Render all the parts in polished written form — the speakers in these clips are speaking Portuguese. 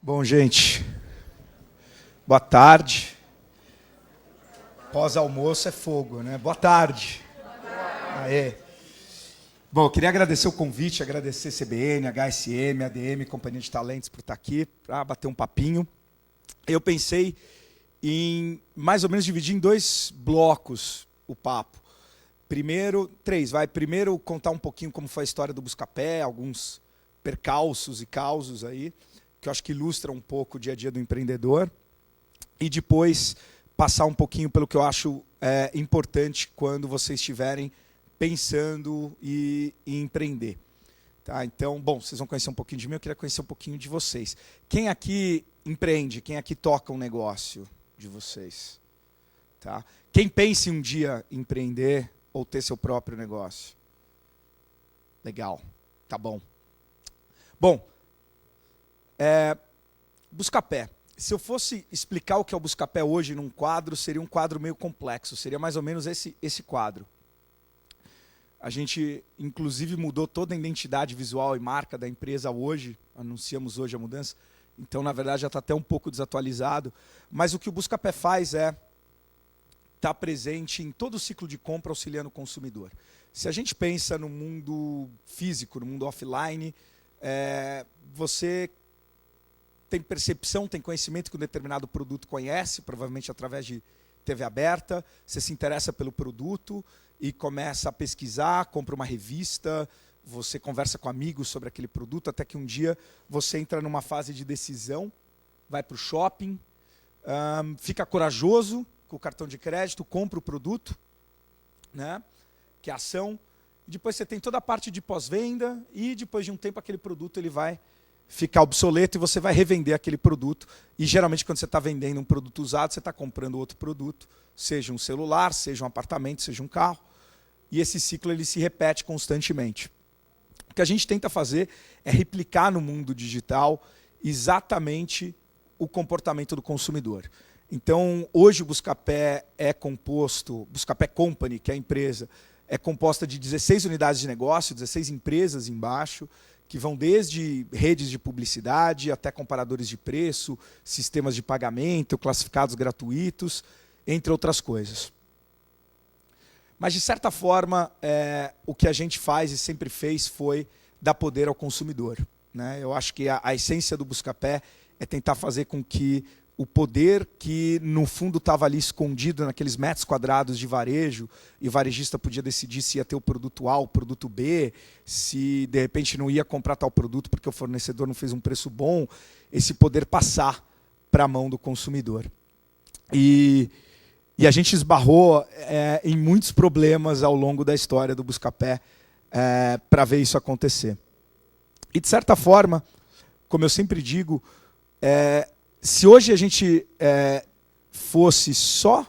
Bom, gente, boa tarde. Pós-almoço é fogo, né? Boa tarde. Aê. Bom, eu queria agradecer o convite, agradecer CBN, HSM, ADM, Companhia de Talentos, por estar aqui, para bater um papinho. Eu pensei em, mais ou menos, dividir em dois blocos o papo. Primeiro, contar um pouquinho como foi a história do Buscapé, alguns percalços e causos aí, que eu acho que ilustra um pouco o dia a dia do empreendedor. E depois passar um pouquinho pelo que eu acho importante quando vocês estiverem pensando em empreender. Tá? Então, bom, vocês vão conhecer um pouquinho de mim, eu queria conhecer um pouquinho de vocês. Quem aqui empreende? Quem aqui toca um negócio de vocês? Tá? Quem pensa em um dia empreender ou ter seu próprio negócio? Legal, tá bom. Bom, Buscapé. Se eu fosse explicar o que é o Buscapé hoje num quadro, seria um quadro meio complexo. Seria mais ou menos esse quadro. A gente, inclusive, mudou toda a identidade visual e marca da empresa hoje. Anunciamos hoje a mudança. Então, na verdade, já está até um pouco desatualizado. Mas o que o Buscapé faz é estar presente em todo o ciclo de compra, auxiliando o consumidor. Se a gente pensa no mundo físico, no mundo offline, você tem percepção, tem conhecimento que um determinado produto conhece, provavelmente através de TV aberta, você se interessa pelo produto e começa a pesquisar, compra uma revista, você conversa com amigos sobre aquele produto, até que um dia você entra numa fase de decisão, vai para o shopping, fica corajoso com o cartão de crédito, compra o produto, né, que é a ação, e depois você tem toda a parte de pós-venda e depois de um tempo aquele produto ele vai ficar obsoleto e você vai revender aquele produto. E geralmente quando você está vendendo um produto usado, você está comprando outro produto, seja um celular, seja um apartamento, seja um carro. E esse ciclo ele se repete constantemente. O que a gente tenta fazer é replicar no mundo digital exatamente o comportamento do consumidor. Então, hoje o Buscapé é composto, Buscapé Company, que é a empresa, é composta de 16 unidades de negócio, 16 empresas embaixo, que vão desde redes de publicidade até comparadores de preço, sistemas de pagamento, classificados gratuitos, entre outras coisas. Mas, de certa forma, o que a gente faz e sempre fez foi dar poder ao consumidor, né? Eu acho que a essência do Buscapé é tentar fazer com que o poder que, no fundo, estava ali escondido naqueles metros quadrados de varejo, e o varejista podia decidir se ia ter o produto A ou o produto B, se, de repente, não ia comprar tal produto porque o fornecedor não fez um preço bom, esse poder passar para a mão do consumidor. E a gente esbarrou em muitos problemas ao longo da história do Buscapé para ver isso acontecer. E, de certa forma, como eu sempre digo, se hoje a gente fosse só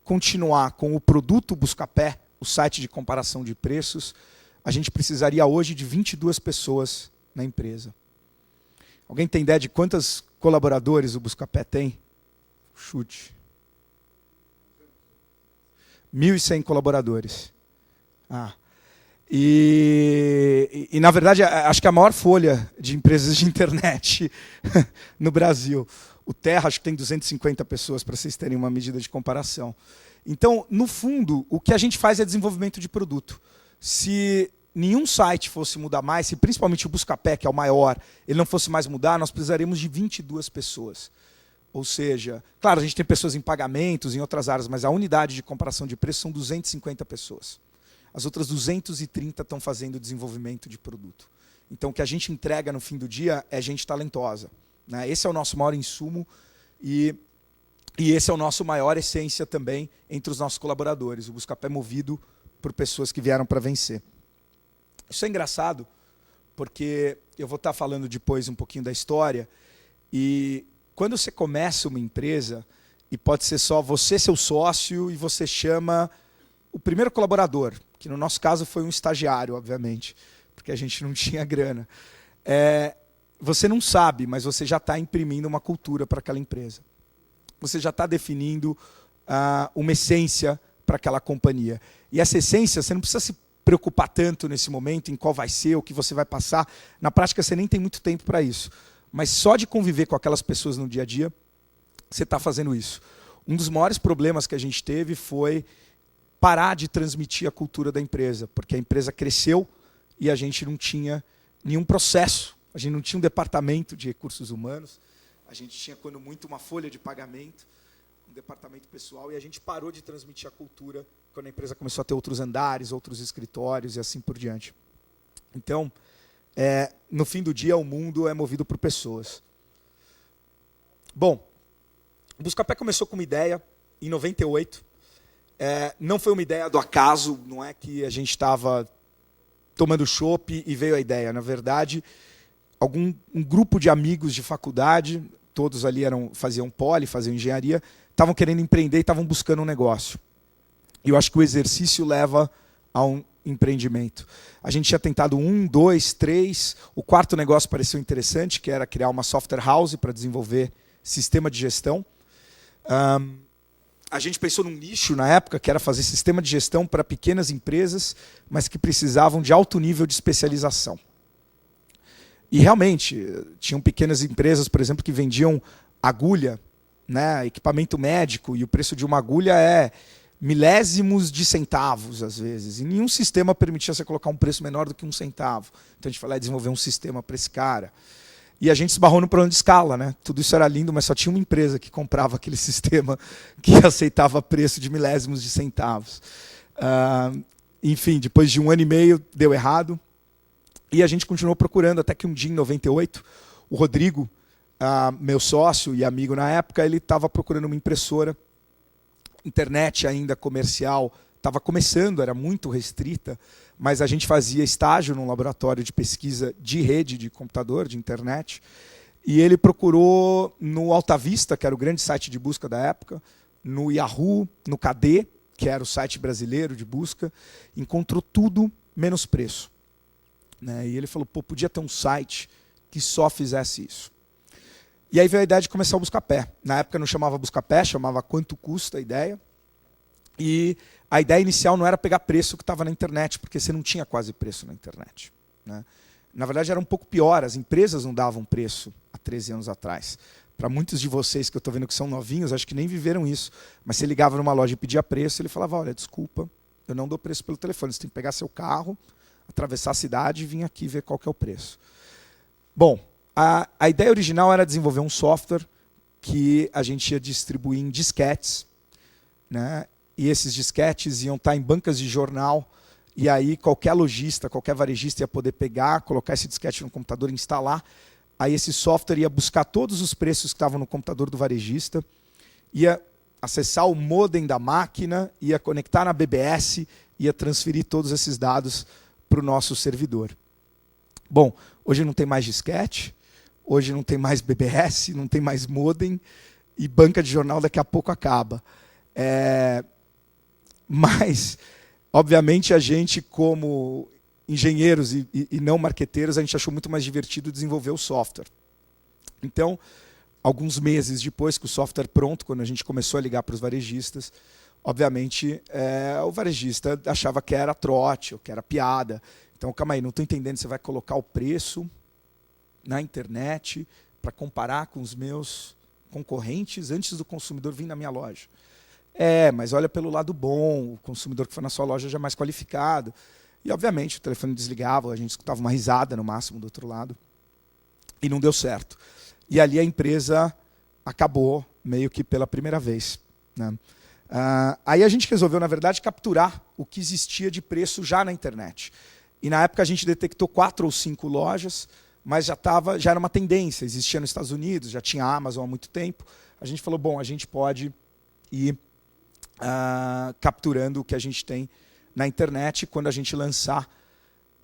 continuar com o produto Buscapé, o site de comparação de preços, a gente precisaria hoje de 22 pessoas na empresa. Alguém tem ideia de quantos colaboradores o Buscapé tem? Chute. 1.100 colaboradores. E, na verdade, acho que a maior folha de empresas de internet no Brasil. O Terra, acho que tem 250 pessoas, para vocês terem uma medida de comparação. Então, no fundo, o que a gente faz é desenvolvimento de produto. Se nenhum site fosse mudar mais, se principalmente o Buscapé, que é o maior, ele não fosse mais mudar, nós precisaríamos de 22 pessoas. Ou seja, claro, a gente tem pessoas em pagamentos, em outras áreas, mas a unidade de comparação de preço são 250 pessoas. As outras 230 estão fazendo desenvolvimento de produto. Então, o que a gente entrega no fim do dia é gente talentosa, né? Esse é o nosso maior insumo e esse é o nosso maior essência também entre os nossos colaboradores. O Buscapé é movido por pessoas que vieram para vencer. Isso é engraçado, porque eu vou estar falando depois um pouquinho da história. E quando você começa uma empresa, e pode ser só você, seu sócio, e você chama o primeiro colaborador, que no nosso caso foi um estagiário, obviamente, porque a gente não tinha grana. Você não sabe, mas você já está imprimindo uma cultura para aquela empresa. Você já está definindo uma essência para aquela companhia. E essa essência, você não precisa se preocupar tanto nesse momento em qual vai ser, o que você vai passar. Na prática, você nem tem muito tempo para isso. mas só de conviver com aquelas pessoas no dia a dia, você está fazendo isso. Um dos maiores problemas que a gente teve foi parar de transmitir a cultura da empresa, porque a empresa cresceu e a gente não tinha nenhum processo, a gente não tinha um departamento de recursos humanos, a gente tinha, quando muito, uma folha de pagamento, um departamento pessoal, e a gente parou de transmitir a cultura quando a empresa começou a ter outros andares, outros escritórios e assim por diante. Então, no fim do dia, o mundo é movido por pessoas. Bom, o Buscapé começou com uma ideia em 98. Não foi uma ideia do acaso, não é que a gente estava tomando chopp e veio a ideia. Na verdade, um grupo de amigos de faculdade, todos ali faziam poli, faziam engenharia, estavam querendo empreender e estavam buscando um negócio. E eu acho que o exercício leva a um empreendimento. A gente tinha tentado 1, 2, 3. O quarto negócio pareceu interessante, que era criar uma software house para desenvolver sistema de gestão. A gente pensou num nicho na época, que era fazer sistema de gestão para pequenas empresas, mas que precisavam de alto nível de especialização. E realmente, tinham pequenas empresas, por exemplo, que vendiam agulha, né, equipamento médico, e o preço de uma agulha é milésimos de centavos, às vezes. E nenhum sistema permitia você colocar um preço menor do que 1 centavo. Então a gente foi lá desenvolver um sistema para esse cara. E a gente esbarrou no problema de escala, né? Tudo isso era lindo, mas só tinha uma empresa que comprava aquele sistema que aceitava preço de milésimos de centavos. Enfim, depois de 1 ano e meio, deu errado. E a gente continuou procurando, até que um dia, em 98, o Rodrigo, meu sócio e amigo na época, ele estava procurando uma impressora. Internet ainda comercial estava começando, era muito restrita, mas a gente fazia estágio num laboratório de pesquisa de rede de computador, de internet, e ele procurou no Alta Vista, que era o grande site de busca da época, no Yahoo, no KD, que era o site brasileiro de busca, encontrou tudo menos preço. Né? E ele falou, podia ter um site que só fizesse isso. E aí veio a ideia de começar o Buscapé. Na época não chamava Buscapé, chamava Quanto Custa a ideia. E a ideia inicial não era pegar preço que estava na internet, porque você não tinha quase preço na internet. Né? Na verdade, era um pouco pior, as empresas não davam preço há 13 anos atrás. Para muitos de vocês que eu estou vendo que são novinhos, acho que nem viveram isso. Mas você ligava numa loja e pedia preço, ele falava, olha, desculpa, eu não dou preço pelo telefone, você tem que pegar seu carro, atravessar a cidade e vir aqui ver qual que é o preço. Bom, a ideia original era desenvolver um software que a gente ia distribuir em disquetes, né? E esses disquetes iam estar em bancas de jornal, e aí qualquer lojista, qualquer varejista ia poder pegar, colocar esse disquete no computador e instalar. Aí esse software ia buscar todos os preços que estavam no computador do varejista, ia acessar o modem da máquina, ia conectar na BBS, ia transferir todos esses dados para o nosso servidor. Bom, hoje não tem mais disquete, hoje não tem mais BBS, não tem mais modem, e banca de jornal daqui a pouco acaba. Mas, obviamente, a gente, como engenheiros e não marqueteiros, a gente achou muito mais divertido desenvolver o software. Então, alguns meses depois que o software pronto, quando a gente começou a ligar para os varejistas, obviamente, o varejista achava que era trote, ou que era piada. Então, calma aí, não estou entendendo, você vai colocar o preço na internet para comparar com os meus concorrentes antes do consumidor vir na minha loja. Mas olha pelo lado bom, o consumidor que foi na sua loja já é mais qualificado. E, obviamente, o telefone desligava, a gente escutava uma risada no máximo do outro lado. E não deu certo. E ali a empresa acabou meio que pela primeira vez. Né? Aí a gente resolveu, na verdade, capturar o que existia de preço já na internet. E na época a gente detectou 4 ou 5 lojas, mas já era uma tendência, existia nos Estados Unidos, já tinha a Amazon há muito tempo. A gente falou, bom, a gente pode ir capturando o que a gente tem na internet, quando a gente lançar,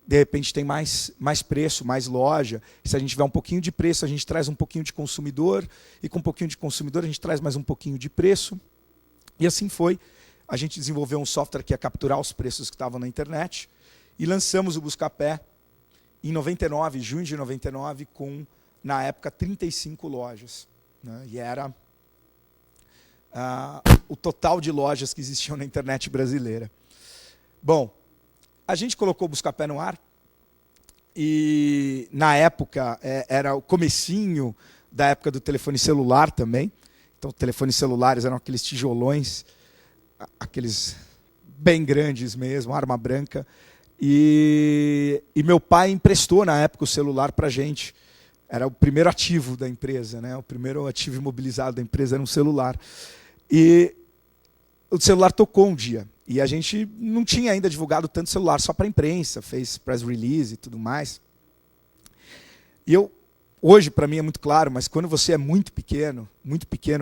de repente tem mais preço, mais loja. Se a gente tiver um pouquinho de preço, a gente traz um pouquinho de consumidor, e com um pouquinho de consumidor a gente traz mais um pouquinho de preço. E assim foi. A gente desenvolveu um software que ia capturar os preços que estavam na internet, e lançamos o Buscapé em 99, junho de 99, com, na época, 35 lojas. Né? E era o total de lojas que existiam na internet brasileira. Bom, a gente colocou o Buscapé no ar, E na época, era o comecinho da época do telefone celular também. Então, telefones celulares eram aqueles tijolões, aqueles bem grandes mesmo, arma branca. E meu pai emprestou, na época, o celular para a gente. Era o primeiro ativo da empresa, né? O primeiro ativo imobilizado da empresa era um celular. E o celular tocou um dia. E a gente não tinha ainda divulgado tanto celular, só para a imprensa, fez press release e tudo mais. E hoje, para mim, é muito claro, mas quando você é muito pequeno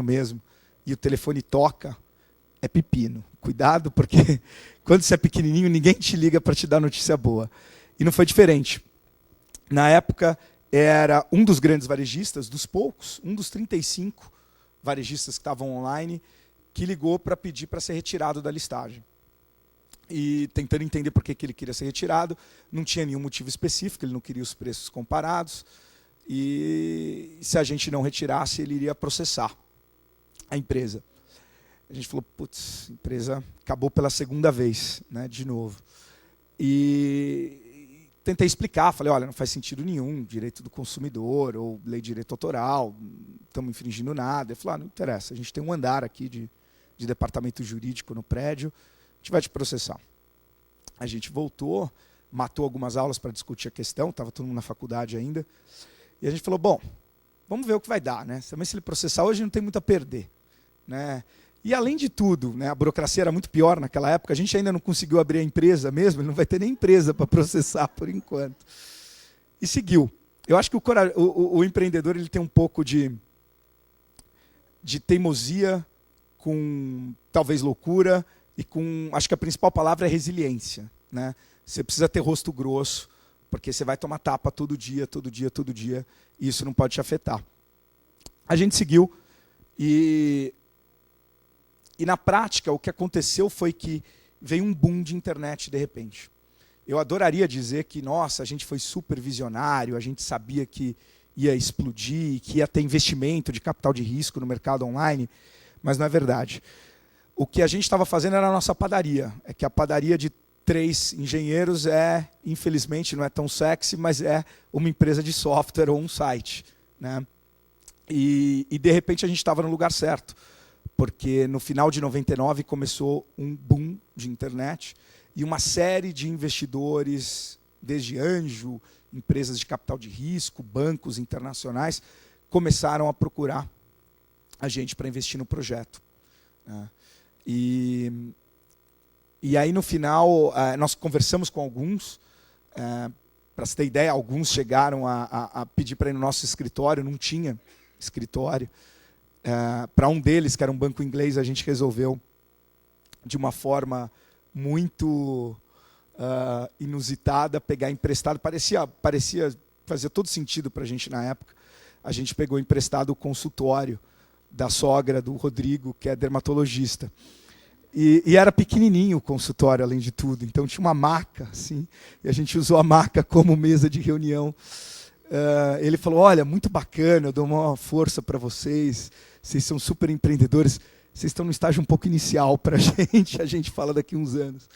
mesmo, e o telefone toca, é pepino. Cuidado, porque quando você é pequenininho, ninguém te liga para te dar notícia boa. E não foi diferente. Na época, era um dos grandes varejistas, dos poucos, um dos 35 varejistas que estavam online, que ligou para pedir para ser retirado da listagem. E tentando entender por que ele queria ser retirado, não tinha nenhum motivo específico, ele não queria os preços comparados, e se a gente não retirasse, ele iria processar a empresa. A gente falou, putz, a empresa acabou pela segunda vez, né, de novo. E tentei explicar, falei, olha, não faz sentido nenhum, direito do consumidor, ou lei de direito autoral, não estamos infringindo nada. Ele falou, não interessa, a gente tem um andar aqui de departamento jurídico no prédio, a gente vai te processar. A gente voltou, matou algumas aulas para discutir a questão, estava todo mundo na faculdade ainda, e a gente falou, bom, vamos ver o que vai dar, né? Também se ele processar hoje não tem muito a perder, né? E além de tudo, né, a burocracia era muito pior naquela época, a gente ainda não conseguiu abrir a empresa mesmo, ele não vai ter nem empresa para processar por enquanto. E seguiu. Eu acho que o empreendedor ele tem um pouco de teimosia, com talvez loucura, e com, acho que a principal palavra é resiliência, né? Você precisa ter rosto grosso, porque você vai tomar tapa todo dia, e isso não pode te afetar. A gente seguiu, e na prática o que aconteceu foi que veio um boom de internet de repente. Eu adoraria dizer que, nossa, a gente foi super visionário, a gente sabia que ia explodir, que ia ter investimento de capital de risco no mercado online, mas não é verdade. O que a gente estava fazendo era a nossa padaria. É que a padaria de 3 engenheiros infelizmente, não é tão sexy, mas é uma empresa de software ou um site, né? E de repente a gente estava no lugar certo, porque no final de 99 começou um boom de internet e uma série de investidores, desde anjo, empresas de capital de risco, bancos internacionais, começaram a procurar a gente para investir no projeto, né? E aí, no final, nós conversamos com alguns. Para você ter ideia, alguns chegaram a pedir para ir no nosso escritório, não tinha escritório. Para um deles, que era um banco inglês, a gente resolveu, de uma forma muito inusitada, pegar emprestado. Parecia fazer todo sentido para a gente na época. A gente pegou emprestado o consultório da sogra do Rodrigo, que é dermatologista. E era pequenininho o consultório, além de tudo. Então tinha uma maca, assim, e a gente usou a maca como mesa de reunião. Ele falou, olha, muito bacana, eu dou uma força para vocês são super empreendedores, vocês estão no estágio um pouco inicial para a gente fala daqui a uns anos.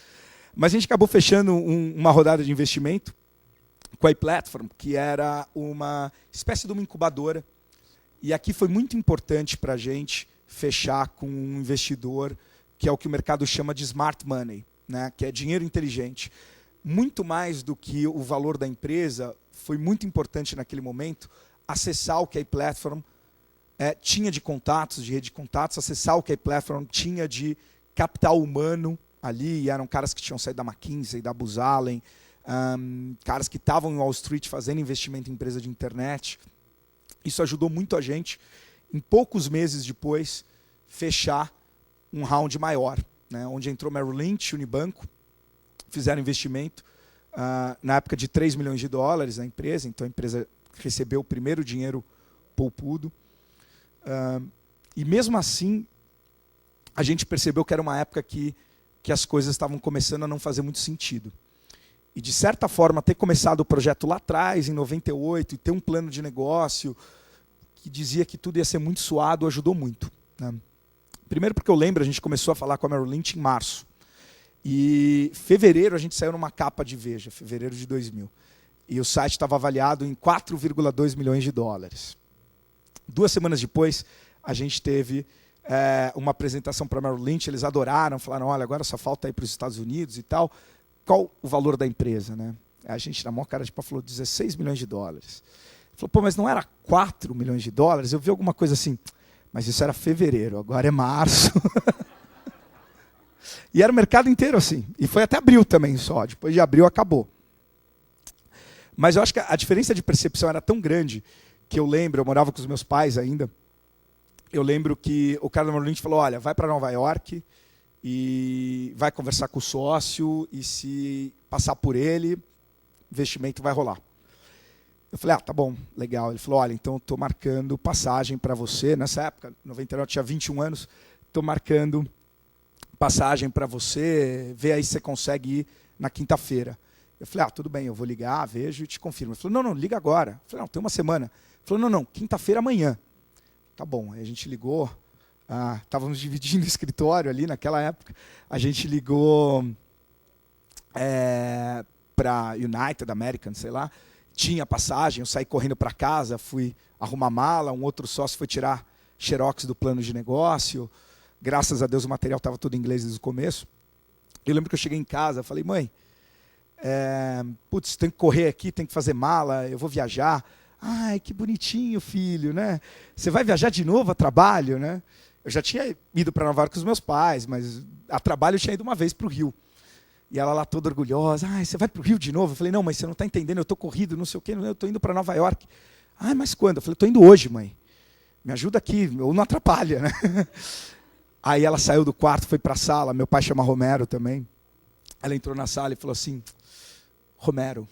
Mas a gente acabou fechando uma rodada de investimento com a iPlatform, que era uma espécie de uma incubadora. E aqui foi muito importante para a gente fechar com um investidor que é o que o mercado chama de smart money, né? Que é dinheiro inteligente. Muito mais do que o valor da empresa, foi muito importante naquele momento acessar o que a iPlatform tinha de contatos, de rede de contatos, acessar o que a iPlatform tinha de capital humano ali, e eram caras que tinham saído da McKinsey, da Booz Allen, caras que estavam em Wall Street fazendo investimento em empresa de internet. Isso ajudou muito a gente, em poucos meses depois, fechar um round maior, né, onde entrou Merrill Lynch, Unibanco, fizeram investimento, na época de 3 milhões de dólares na empresa, então a empresa recebeu o primeiro dinheiro poupudo. E mesmo assim, a gente percebeu que era uma época que as coisas estavam começando a não fazer muito sentido. E, de certa forma, ter começado o projeto lá atrás, em 98, e ter um plano de negócio que dizia que tudo ia ser muito suado, ajudou muito, né? Primeiro porque eu lembro, a gente começou a falar com a Merrill Lynch em março. E em fevereiro a gente saiu numa capa de Veja, fevereiro de 2000. E o site estava avaliado em 4,2 milhões de dólares. 2 semanas depois, a gente teve uma apresentação para a Merrill Lynch, eles adoraram, falaram, olha, agora só falta ir para os Estados Unidos e tal. Qual o valor da empresa? Né? A gente, na maior cara de pau, falou 16 milhões de dólares. Falou, pô, mas não era 4 milhões de dólares? Eu vi alguma coisa assim, mas isso era fevereiro, agora é março. E era o mercado inteiro assim. E foi até abril também só, depois de abril acabou. Mas eu acho que a diferença de percepção era tão grande que eu lembro, eu morava com os meus pais ainda, eu lembro que o cara da Merrill Lynch falou, olha, vai para Nova York e vai conversar com o sócio e se passar por ele, investimento vai rolar. Eu falei, tá bom, legal. Ele falou, olha, então eu estou marcando passagem para você, nessa época, 99, eu tinha 21 anos, estou marcando passagem para você, vê aí se você consegue ir na quinta-feira. Eu falei, tudo bem, eu vou ligar, vejo e te confirmo. Ele falou, não, liga agora. Eu falei, não, tem uma semana. Ele falou, não, quinta-feira amanhã. Tá bom, aí a gente ligou, estávamos dividindo o escritório ali naquela época, a gente ligou para United American, sei lá, tinha passagem, eu saí correndo para casa, fui arrumar mala, um outro sócio foi tirar xerox do plano de negócio, graças a Deus o material estava todo em inglês desde o começo. Eu lembro que eu cheguei em casa, falei, mãe, putz, tem que correr aqui, tem que fazer mala, eu vou viajar. Ai, que bonitinho, filho, né? Você vai viajar de novo a trabalho, né? Eu já tinha ido para Nova York com os meus pais, mas a trabalho eu tinha ido uma vez para o Rio. E ela lá toda orgulhosa, você vai para o Rio de novo? Eu falei, não, mas você não está entendendo, eu estou corrido, não sei o quê, eu estou indo para Nova York. Mas quando? Eu falei, estou indo hoje, mãe. Me ajuda aqui, ou não atrapalha, né? Aí ela saiu do quarto, foi para a sala, meu pai chama Romero também. Ela entrou na sala e falou assim, Romero,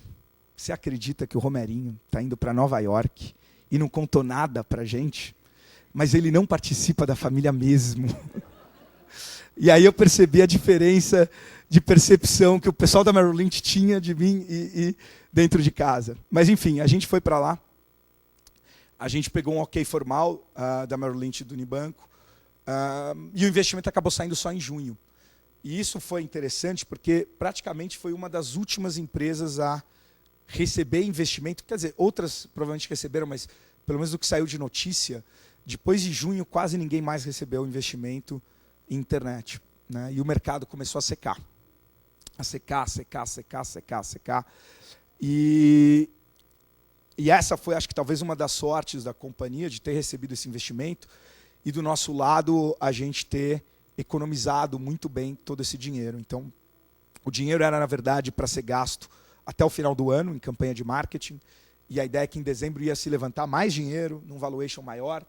você acredita que o Romerinho está indo para Nova York e não contou nada para a gente? Mas ele não participa da família mesmo. E aí eu percebi a diferença de percepção que o pessoal da Merrill Lynch tinha de mim e dentro de casa. Mas enfim, a gente foi para lá. A gente pegou um ok formal da Merrill Lynch e do Unibanco. E o investimento acabou saindo só em junho. E isso foi interessante porque praticamente foi uma das últimas empresas a receber investimento. Quer dizer, outras provavelmente receberam, mas pelo menos do que saiu de notícia, depois de junho quase ninguém mais recebeu investimento em internet. Né? E o mercado começou a secar. A secar. E essa foi, acho que talvez uma das sortes da companhia de ter recebido esse investimento e do nosso lado a gente ter economizado muito bem todo esse dinheiro. Então, o dinheiro era, na verdade, para ser gasto até o final do ano, em campanha de marketing, e a ideia é que em dezembro ia se levantar mais dinheiro, num valuation maior.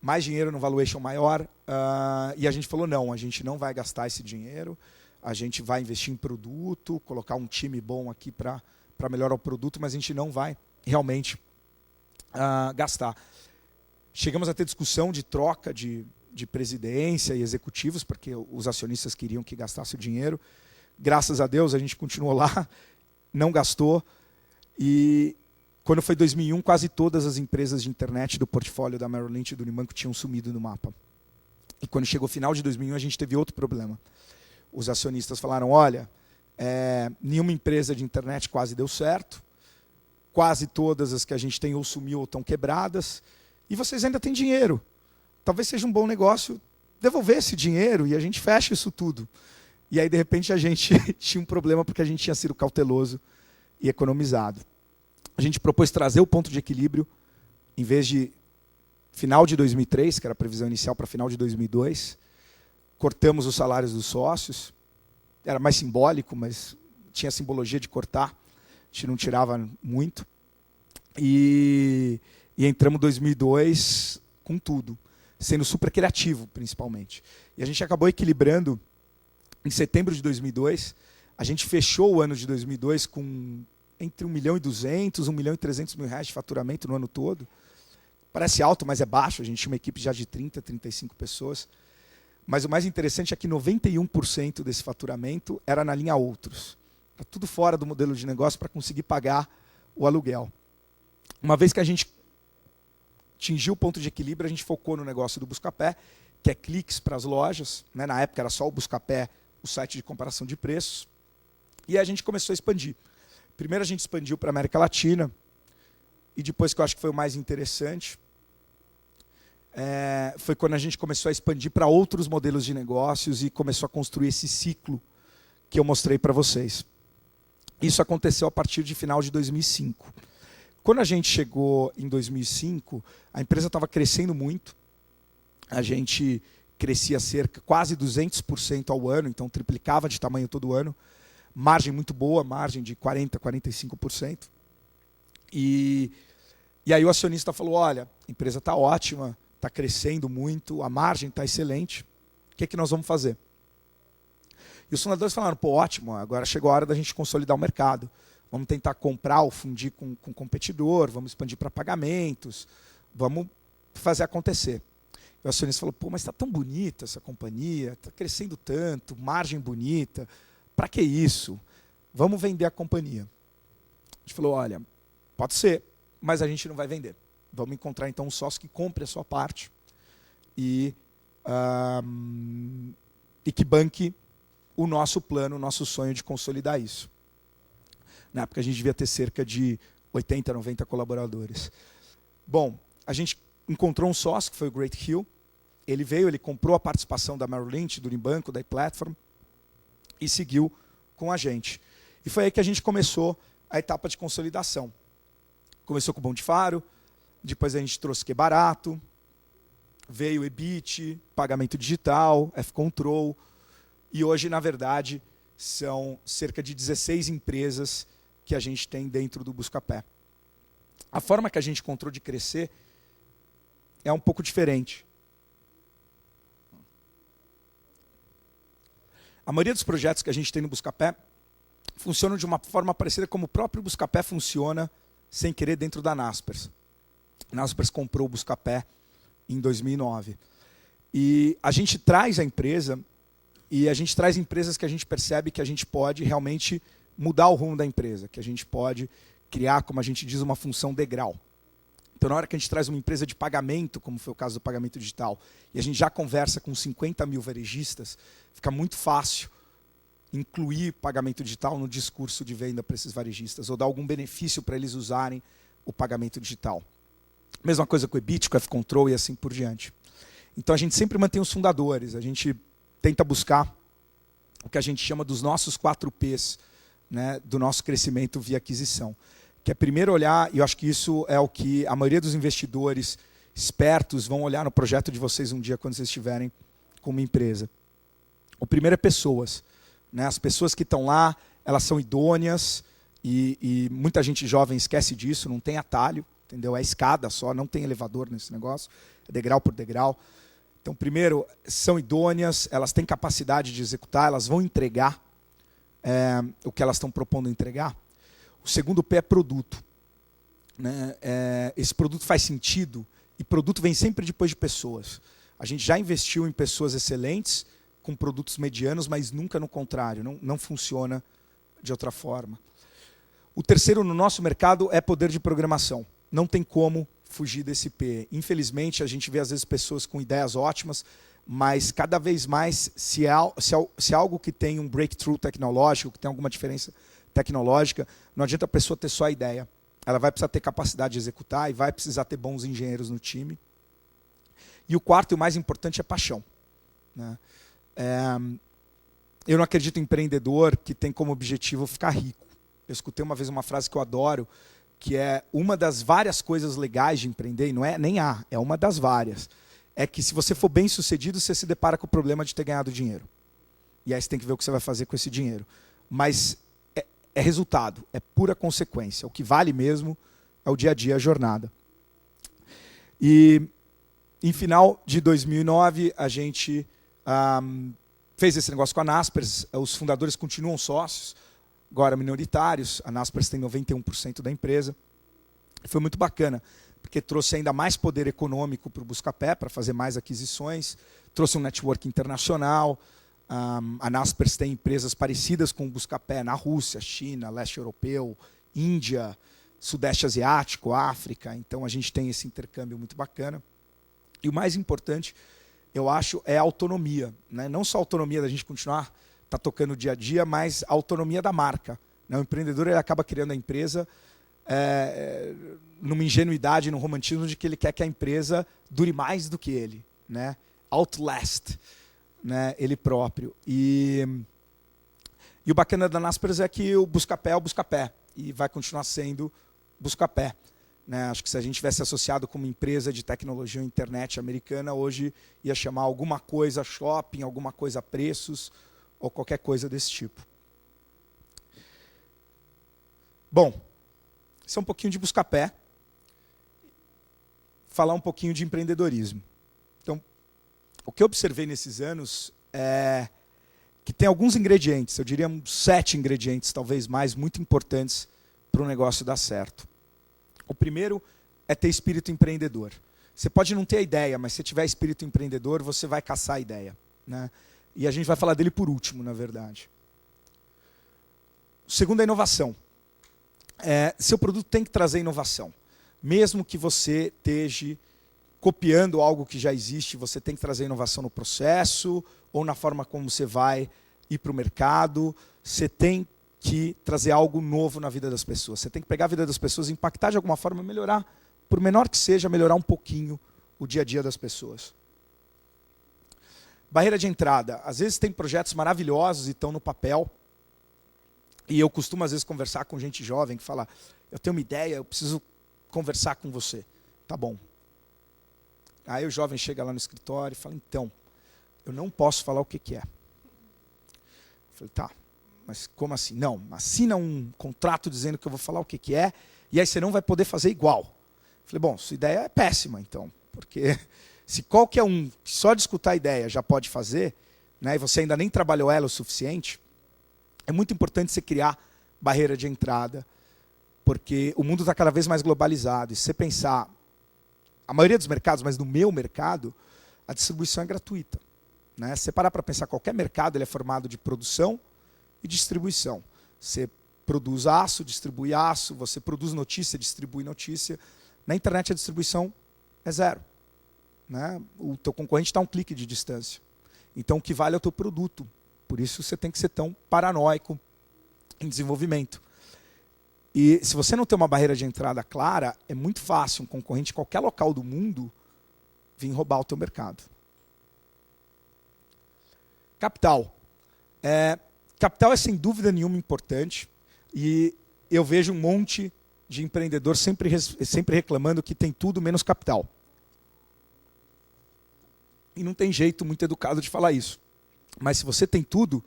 Mais dinheiro num valuation maior, e a gente falou, não, a gente não vai gastar esse dinheiro, a gente vai investir em produto, colocar um time bom aqui para melhorar o produto, mas a gente não vai realmente gastar. Chegamos a ter discussão de troca de presidência e executivos, porque os acionistas queriam que gastasse o dinheiro. Graças a Deus, a gente continuou lá, não gastou. E quando foi 2001, quase todas as empresas de internet do portfólio da Merrill Lynch e do Unibanco tinham sumido do mapa. E quando chegou o final de 2001, a gente teve outro problema. Os acionistas falaram, olha, nenhuma empresa de internet quase deu certo, quase todas as que a gente tem ou sumiu ou estão quebradas, e vocês ainda têm dinheiro. Talvez seja um bom negócio devolver esse dinheiro e a gente fecha isso tudo. E aí, de repente, a gente tinha um problema porque a gente tinha sido cauteloso e economizado. A gente propôs trazer o ponto de equilíbrio, em vez de final de 2003, que era a previsão inicial para final de 2002, cortamos os salários dos sócios, era mais simbólico, mas tinha a simbologia de cortar, a gente não tirava muito, e entramos em 2002 com tudo, sendo super criativo, principalmente. E a gente acabou equilibrando em setembro de 2002, a gente fechou o ano de 2002 com entre 1.200.000, 1.300.000 reais de faturamento no ano todo. Parece alto, mas é baixo. A gente tinha uma equipe já de 30, 35 pessoas. Mas o mais interessante é que 91% desse faturamento era na linha outros. Era tudo fora do modelo de negócio para conseguir pagar o aluguel. Uma vez que a gente atingiu o ponto de equilíbrio, a gente focou no negócio do Buscapé, que é cliques para as lojas. Né? Na época era só o Buscapé, o site de comparação de preços. E aí a gente começou a expandir. Primeiro a gente expandiu para a América Latina, e depois, que eu acho que foi o mais interessante, foi quando a gente começou a expandir para outros modelos de negócios e começou a construir esse ciclo que eu mostrei para vocês. Isso aconteceu a partir de final de 2005. Quando a gente chegou em 2005, a empresa estava crescendo muito. A gente crescia quase 200% ao ano, então triplicava de tamanho todo ano. Margem muito boa, margem de 40%, 45%. E aí o acionista falou, olha, a empresa está ótima, está crescendo muito, a margem está excelente, o que é que nós vamos fazer? E os fundadores falaram, pô, ótimo, agora chegou a hora da gente consolidar o mercado. Vamos tentar comprar ou fundir com competidor, vamos expandir para pagamentos, vamos fazer acontecer. E o acionista falou, pô, mas está tão bonita essa companhia, está crescendo tanto, margem bonita, para que isso? Vamos vender a companhia. A gente falou, olha, pode ser, mas a gente não vai vender. Vamos encontrar então um sócio que compre a sua parte e que banque o nosso plano, o nosso sonho de consolidar isso. Na época a gente devia ter cerca de 80, 90 colaboradores. Bom, a gente encontrou um sócio, que foi o Great Hill. Ele veio, ele comprou a participação da Merrill Lynch, do Unibanco, da iPlatform, e seguiu com a gente. E foi aí que a gente começou a etapa de consolidação. Começou com o Bom de Faro, depois a gente trouxe Que Barato, veio o EBIT, pagamento digital, F-Control, e hoje, na verdade, são cerca de 16 empresas que a gente tem dentro do Buscapé. A forma que a gente encontrou de crescer é um pouco diferente. A maioria dos projetos que a gente tem no Buscapé funcionam de uma forma parecida como o próprio Buscapé funciona sem querer dentro da Naspers. A Naspers comprou o Buscapé em 2009. E a gente traz a empresa, e a gente traz empresas que a gente percebe que a gente pode realmente mudar o rumo da empresa, que a gente pode criar, como a gente diz, uma função degrau. Então, na hora que a gente traz uma empresa de pagamento, como foi o caso do pagamento digital, e a gente já conversa com 50 mil varejistas, fica muito fácil incluir pagamento digital no discurso de venda para esses varejistas, ou dar algum benefício para eles usarem o pagamento digital. Mesma coisa com o EBIT, com o F-Control e assim por diante. Então, a gente sempre mantém os fundadores, a gente tenta buscar o que a gente chama dos nossos 4 Ps, né, do nosso crescimento via aquisição. Que é primeiro olhar, e eu acho que isso é o que a maioria dos investidores espertos vão olhar no projeto de vocês um dia quando vocês estiverem com uma empresa. O primeiro é pessoas. Né? As pessoas que estão lá, elas são idôneas, e muita gente jovem esquece disso, não tem atalho, entendeu? É escada só, não tem elevador nesse negócio, é degrau por degrau. Então, primeiro, são idôneas, elas têm capacidade de executar, elas vão entregar o que elas estão propondo entregar. O segundo P é produto. Né? Esse produto faz sentido, e produto vem sempre depois de pessoas. A gente já investiu em pessoas excelentes, com produtos medianos, mas nunca no contrário, não funciona de outra forma. O terceiro no nosso mercado é poder de programação. Não tem como fugir desse P. Infelizmente, a gente vê às vezes pessoas com ideias ótimas, mas cada vez mais, se é algo que tem um breakthrough tecnológico, que tem alguma diferença tecnológica, não adianta a pessoa ter só a ideia. Ela vai precisar ter capacidade de executar e vai precisar ter bons engenheiros no time. E o quarto e o mais importante é paixão. Né? Eu não acredito em empreendedor que tem como objetivo ficar rico. Eu escutei uma vez uma frase que eu adoro, que é uma das várias coisas legais de empreender, e não é nem é uma das várias, é que se você for bem sucedido, você se depara com o problema de ter ganhado dinheiro. E aí você tem que ver o que você vai fazer com esse dinheiro. Mas é resultado, é pura consequência. O que vale mesmo é o dia a dia, a jornada. E em final de 2009, a gente fez esse negócio com a Naspers. Os fundadores continuam sócios, agora minoritários. A Naspers tem 91% da empresa. Foi muito bacana, porque trouxe ainda mais poder econômico para o Buscapé, para fazer mais aquisições, trouxe um network internacional. A Naspers tem empresas parecidas com o Buscapé na Rússia, China, leste europeu, Índia, Sudeste Asiático, África. Então a gente tem esse intercâmbio muito bacana. E o mais importante, eu acho, é a autonomia. Né? Não só a autonomia da gente continuar está tocando o dia a dia, mas a autonomia da marca. Né? O empreendedor ele acaba criando a empresa numa ingenuidade, num romantismo de que ele quer que a empresa dure mais do que ele. Né? Outlast, né? Ele próprio. E o bacana da Naspers é que o Buscapé é o Buscapé. E vai continuar sendo Buscapé. Né? Acho que se a gente tivesse associado com uma empresa de tecnologia ou internet americana, hoje ia chamar alguma coisa shopping, alguma coisa preços, ou qualquer coisa desse tipo. Bom, isso é um pouquinho de Buscapé. Falar um pouquinho de empreendedorismo. Então, o que eu observei nesses anos é que tem alguns ingredientes, eu diria 7 ingredientes, talvez mais, muito importantes para o negócio dar certo. O primeiro é ter espírito empreendedor. Você pode não ter a ideia, mas se tiver espírito empreendedor, você vai caçar a ideia. Né? E a gente vai falar dele por último, na verdade. O segundo é inovação. Seu produto tem que trazer inovação. Mesmo que você esteja copiando algo que já existe, você tem que trazer inovação no processo ou na forma como você vai ir para o mercado. Você tem que trazer algo novo na vida das pessoas. Você tem que pegar a vida das pessoas, impactar de alguma forma, melhorar, por menor que seja, melhorar um pouquinho o dia a dia das pessoas. Barreira de entrada. Às vezes tem projetos maravilhosos e estão no papel. E eu costumo, às vezes, conversar com gente jovem que fala, eu tenho uma ideia, eu preciso conversar com você. Tá bom. Aí o jovem chega lá no escritório e fala, então, eu não posso falar o que é. Eu falei, tá, mas como assim? Não, assina um contrato dizendo que eu vou falar o que é, e aí você não vai poder fazer igual. Eu falei, bom, sua ideia é péssima, então, porque se qualquer um só de escutar a ideia já pode fazer, né, e você ainda nem trabalhou ela o suficiente, é muito importante você criar barreira de entrada, porque o mundo está cada vez mais globalizado, e se você pensar, a maioria dos mercados, mas no meu mercado, a distribuição é gratuita. Né? Se você parar para pensar, qualquer mercado ele é formado de produção e distribuição. Você produz aço, distribui aço, você produz notícia, distribui notícia. Na internet a distribuição é zero. Né? O teu concorrente está a um clique de distância. Então o que vale é o teu produto. Por isso você tem que ser tão paranoico em desenvolvimento. E se você não tem uma barreira de entrada clara, é muito fácil um concorrente de qualquer local do mundo vir roubar o teu mercado. Capital. Capital é sem dúvida nenhuma importante e eu vejo um monte de empreendedor sempre reclamando que tem tudo menos capital. E não tem jeito muito educado de falar isso. Mas se você tem tudo,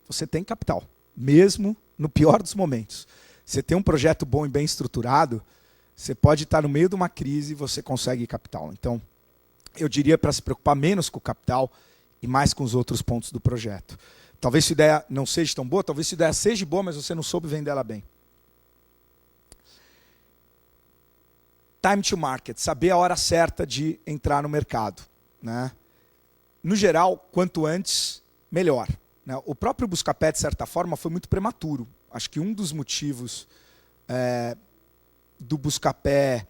você tem capital. Mesmo no pior dos momentos. Você tem um projeto bom e bem estruturado, você pode estar no meio de uma crise e você consegue capital. Então, eu diria para se preocupar menos com o capital e mais com os outros pontos do projeto. Talvez sua ideia não seja tão boa, talvez sua ideia seja boa, mas você não soube vender ela bem. Time to market, saber a hora certa de entrar no mercado. Né? No geral, quanto antes, melhor. Né? O próprio Buscapé, de certa forma, foi muito prematuro. Acho que um dos motivos do Buscapé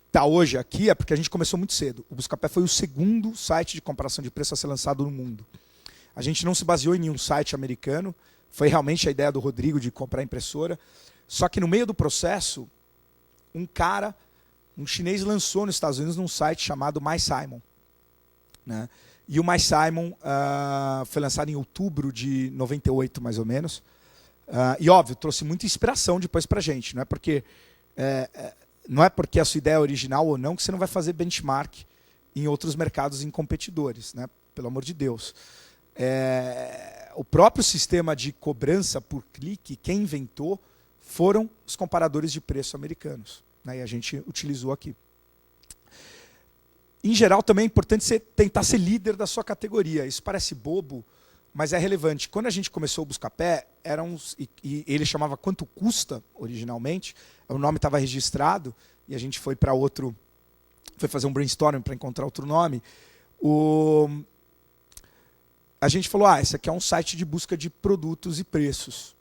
estar hoje aqui é porque a gente começou muito cedo. O Buscapé foi o segundo site de comparação de preço a ser lançado no mundo. A gente não se baseou em nenhum site americano, foi realmente a ideia do Rodrigo de comprar impressora. Só que no meio do processo, um chinês lançou nos Estados Unidos num site chamado MySimon. Né? E o MySimon foi lançado em outubro de 98, mais ou menos. E óbvio, trouxe muita inspiração depois para a gente. Não é porque a sua ideia é original ou não que você não vai fazer benchmark em outros mercados em competidores. Né? Pelo amor de Deus. O próprio sistema de cobrança por clique, quem inventou, foram os comparadores de preço americanos. Né? E a gente utilizou aqui. Em geral, também é importante você tentar ser líder da sua categoria. Isso parece bobo, mas é relevante. Quando a gente começou o Buscapé, e ele chamava Quanto Custa, originalmente, o nome estava registrado, e a gente foi para outro, foi fazer um brainstorming para encontrar outro nome. A gente falou, esse aqui é um site de busca de produtos e preços.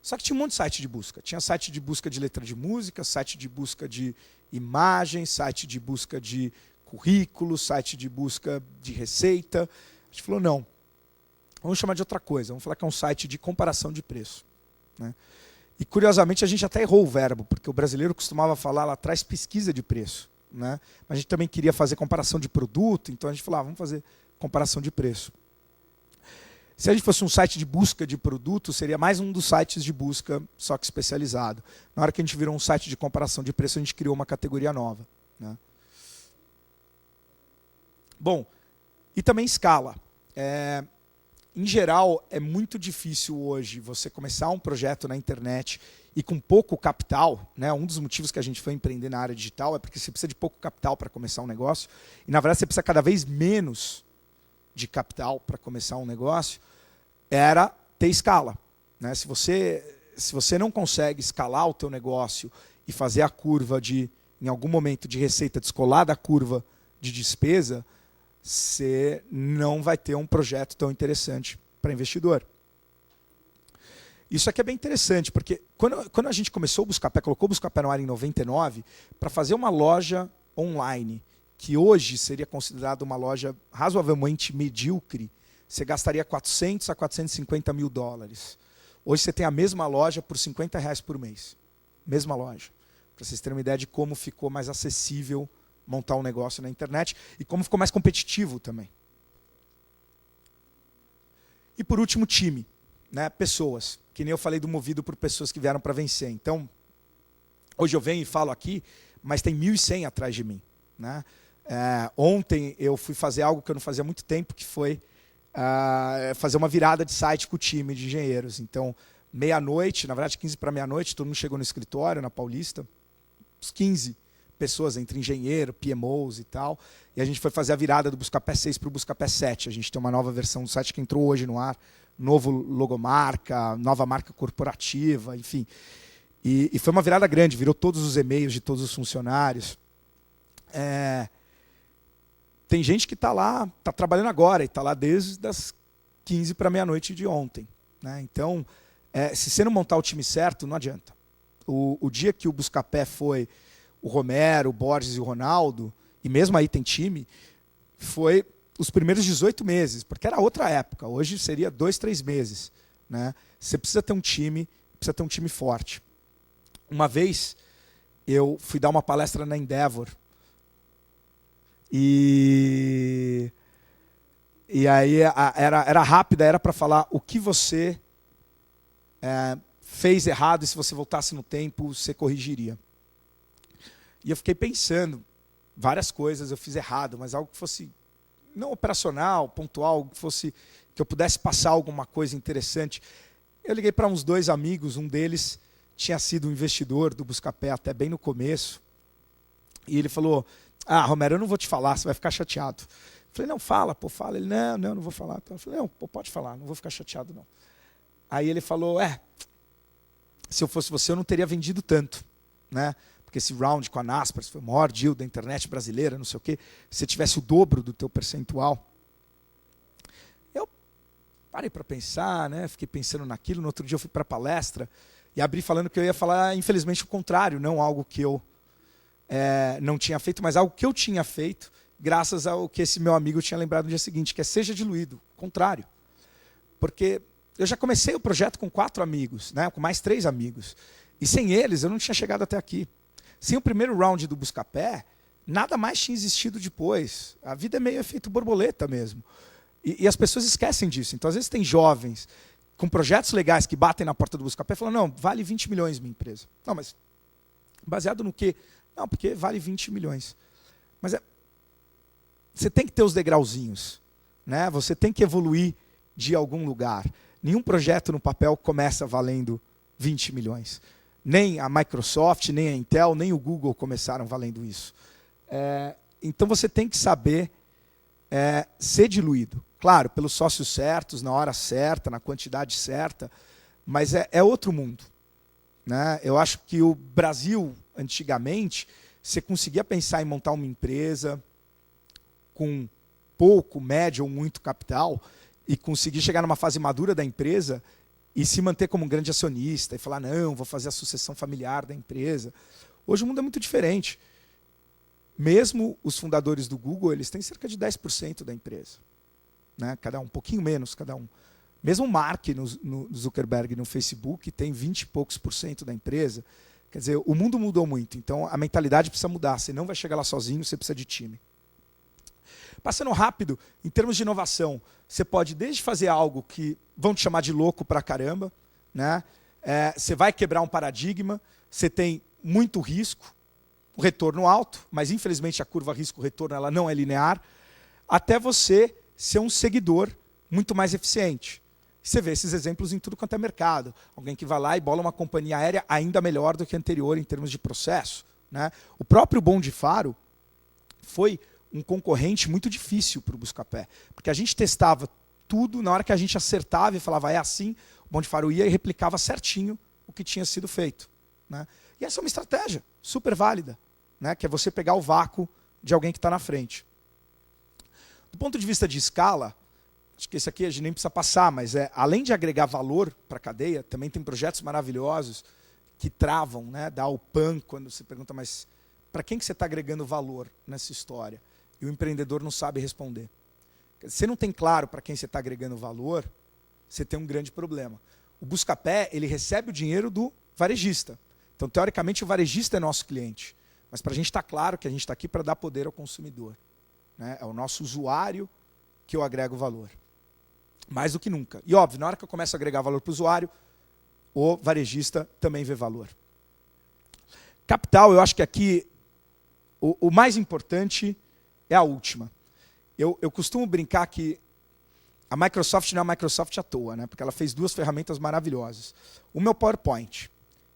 Só que tinha um monte de site de busca. Tinha site de busca de letra de música, site de busca de imagem, site de busca de currículo, site de busca de receita. A gente falou, não. Vamos chamar de outra coisa, vamos falar que é um site de comparação de preço. Né? E curiosamente a gente até errou o verbo, porque o brasileiro costumava falar lá atrás pesquisa de preço. Né? Mas a gente também queria fazer comparação de produto, então a gente falou, vamos fazer comparação de preço. Se a gente fosse um site de busca de produto, seria mais um dos sites de busca, só que especializado. Na hora que a gente virou um site de comparação de preço, a gente criou uma categoria nova. Né? Bom, e também escala. Em geral, é muito difícil hoje você começar um projeto na internet e com pouco capital. Né? Um dos motivos que a gente foi empreender na área digital é porque você precisa de pouco capital para começar um negócio. E, na verdade, você precisa cada vez menos de capital para começar um negócio, era ter escala. Né? Se você não consegue escalar o teu negócio e fazer a curva em algum momento de receita descolar da curva de despesa, você não vai ter um projeto tão interessante para investidor. Isso aqui é bem interessante, porque quando a gente começou o Buscapé, colocou o Buscapé no ar em 99, para fazer uma loja online, que hoje seria considerada uma loja razoavelmente medíocre, você gastaria 400 a 450 mil dólares. Hoje você tem a mesma loja por R$50 por mês. Mesma loja. Para vocês terem uma ideia de como ficou mais acessível montar um negócio na internet e como ficou mais competitivo também. E por último, time. Né? Pessoas. Que nem eu falei do Movido por pessoas que vieram para vencer. Então, hoje eu venho e falo aqui, mas tem 1.100 atrás de mim. Né? Ontem eu fui fazer algo que eu não fazia há muito tempo, que foi fazer uma virada de site com o time de engenheiros. Então, meia-noite, na verdade 15 para meia-noite, todo mundo chegou no escritório, na Paulista, uns 15 pessoas, entre engenheiro, PMOs e tal, e a gente foi fazer a virada do Buscapé 6 para o Buscapé 7. A gente tem uma nova versão do site que entrou hoje no ar, novo logomarca, nova marca corporativa, enfim. E foi uma virada grande, virou todos os e-mails de todos os funcionários. Tem gente que está lá, está trabalhando agora, e está lá desde as 15 para meia-noite de ontem. Né? Então, se você não montar o time certo, não adianta. O dia que o Buscapé foi o Romero, o Borges e o Ronaldo, e mesmo aí tem time, foi os primeiros 18 meses, porque era outra época. Hoje seria 2, 3 meses. Né? Você precisa ter um time forte. Uma vez, eu fui dar uma palestra na Endeavor, e aí era rápida, era para falar o que você fez errado e se você voltasse no tempo, você corrigiria. E eu fiquei pensando, várias coisas eu fiz errado, mas algo que fosse não operacional, pontual, algo que eu pudesse passar alguma coisa interessante. Eu liguei para uns 2 amigos, um deles tinha sido um investidor do Buscapé até bem no começo, e ele falou: Romero, eu não vou te falar, você vai ficar chateado. Eu falei: não, fala. Ele: não vou falar. Eu falei: não, pode falar, não vou ficar chateado, não. Aí ele falou: se eu fosse você, eu não teria vendido tanto. Né? Porque esse round com a Naspers foi o maior deal da internet brasileira, não sei o quê. Se você tivesse o dobro do teu percentual. Eu parei para pensar, né? Fiquei pensando naquilo. No outro dia eu fui para a palestra e abri falando que eu ia falar, infelizmente, o contrário, não algo que eu não tinha feito, mas algo que eu tinha feito, graças ao que esse meu amigo tinha lembrado no dia seguinte, que seja diluído, o contrário. Porque eu já comecei o projeto com 4 amigos, né, com mais 3 amigos, e sem eles eu não tinha chegado até aqui. Sem o primeiro round do Buscapé, nada mais tinha existido depois. A vida é meio efeito borboleta mesmo. E as pessoas esquecem disso. Então, às vezes tem jovens com projetos legais que batem na porta do Buscapé e falam: não, vale 20 milhões minha empresa. Não, mas baseado no quê? Não, porque vale 20 milhões. Mas você tem que ter os degrauzinhos. Né? Você tem que evoluir de algum lugar. Nenhum projeto no papel começa valendo 20 milhões. Nem a Microsoft, nem a Intel, nem o Google começaram valendo isso. Então você tem que saber ser diluído. Claro, pelos sócios certos, na hora certa, na quantidade certa, mas é outro mundo. Né? Eu acho que o Brasil, antigamente, você conseguia pensar em montar uma empresa com pouco, médio ou muito capital e conseguir chegar numa fase madura da empresa e se manter como um grande acionista e falar: não, vou fazer a sucessão familiar da empresa. Hoje o mundo é muito diferente. Mesmo os fundadores do Google, eles têm cerca de 10% da empresa. Né? Cada um pouquinho menos, cada um. Mesmo o Mark no Zuckerberg no Facebook tem 20 e poucos % da empresa. Quer dizer, o mundo mudou muito, então a mentalidade precisa mudar. Você não vai chegar lá sozinho, você precisa de time. Passando rápido, em termos de inovação, você pode desde fazer algo que vão te chamar de louco pra caramba, né? Você vai quebrar um paradigma, você tem muito risco, o retorno alto, mas infelizmente a curva risco-retorno ela não é linear, até você ser um seguidor muito mais eficiente. Você vê esses exemplos em tudo quanto é mercado. Alguém que vai lá e bola uma companhia aérea ainda melhor do que a anterior em termos de processo, né? O próprio Bom de Faro foi um concorrente muito difícil para o Buscapé, porque a gente testava tudo, na hora que a gente acertava e falava é assim, o Bom de Faro ia e replicava certinho o que tinha sido feito, né? E essa é uma estratégia super válida, né? Que é você pegar o vácuo de alguém que está na frente. Do ponto de vista de escala, acho que esse aqui a gente nem precisa passar, mas além de agregar valor para a cadeia, também tem projetos maravilhosos que travam, né? Dá o PAN quando você pergunta, mas para quem que você está agregando valor nessa história? E o empreendedor não sabe responder. Se não tem claro para quem você está agregando valor, você tem um grande problema. O Buscapé, ele recebe o dinheiro do varejista. Então, teoricamente, o varejista é nosso cliente. Mas para a gente estar claro que a gente está aqui para dar poder ao consumidor, né? É o nosso usuário que eu agrego valor. Mais do que nunca. E óbvio, na hora que eu começo a agregar valor para o usuário, o varejista também vê valor. Capital, eu acho que aqui o mais importante é a última. Eu costumo brincar que a Microsoft não é a Microsoft à toa, né? Porque ela fez 2 ferramentas maravilhosas. Uma é o PowerPoint.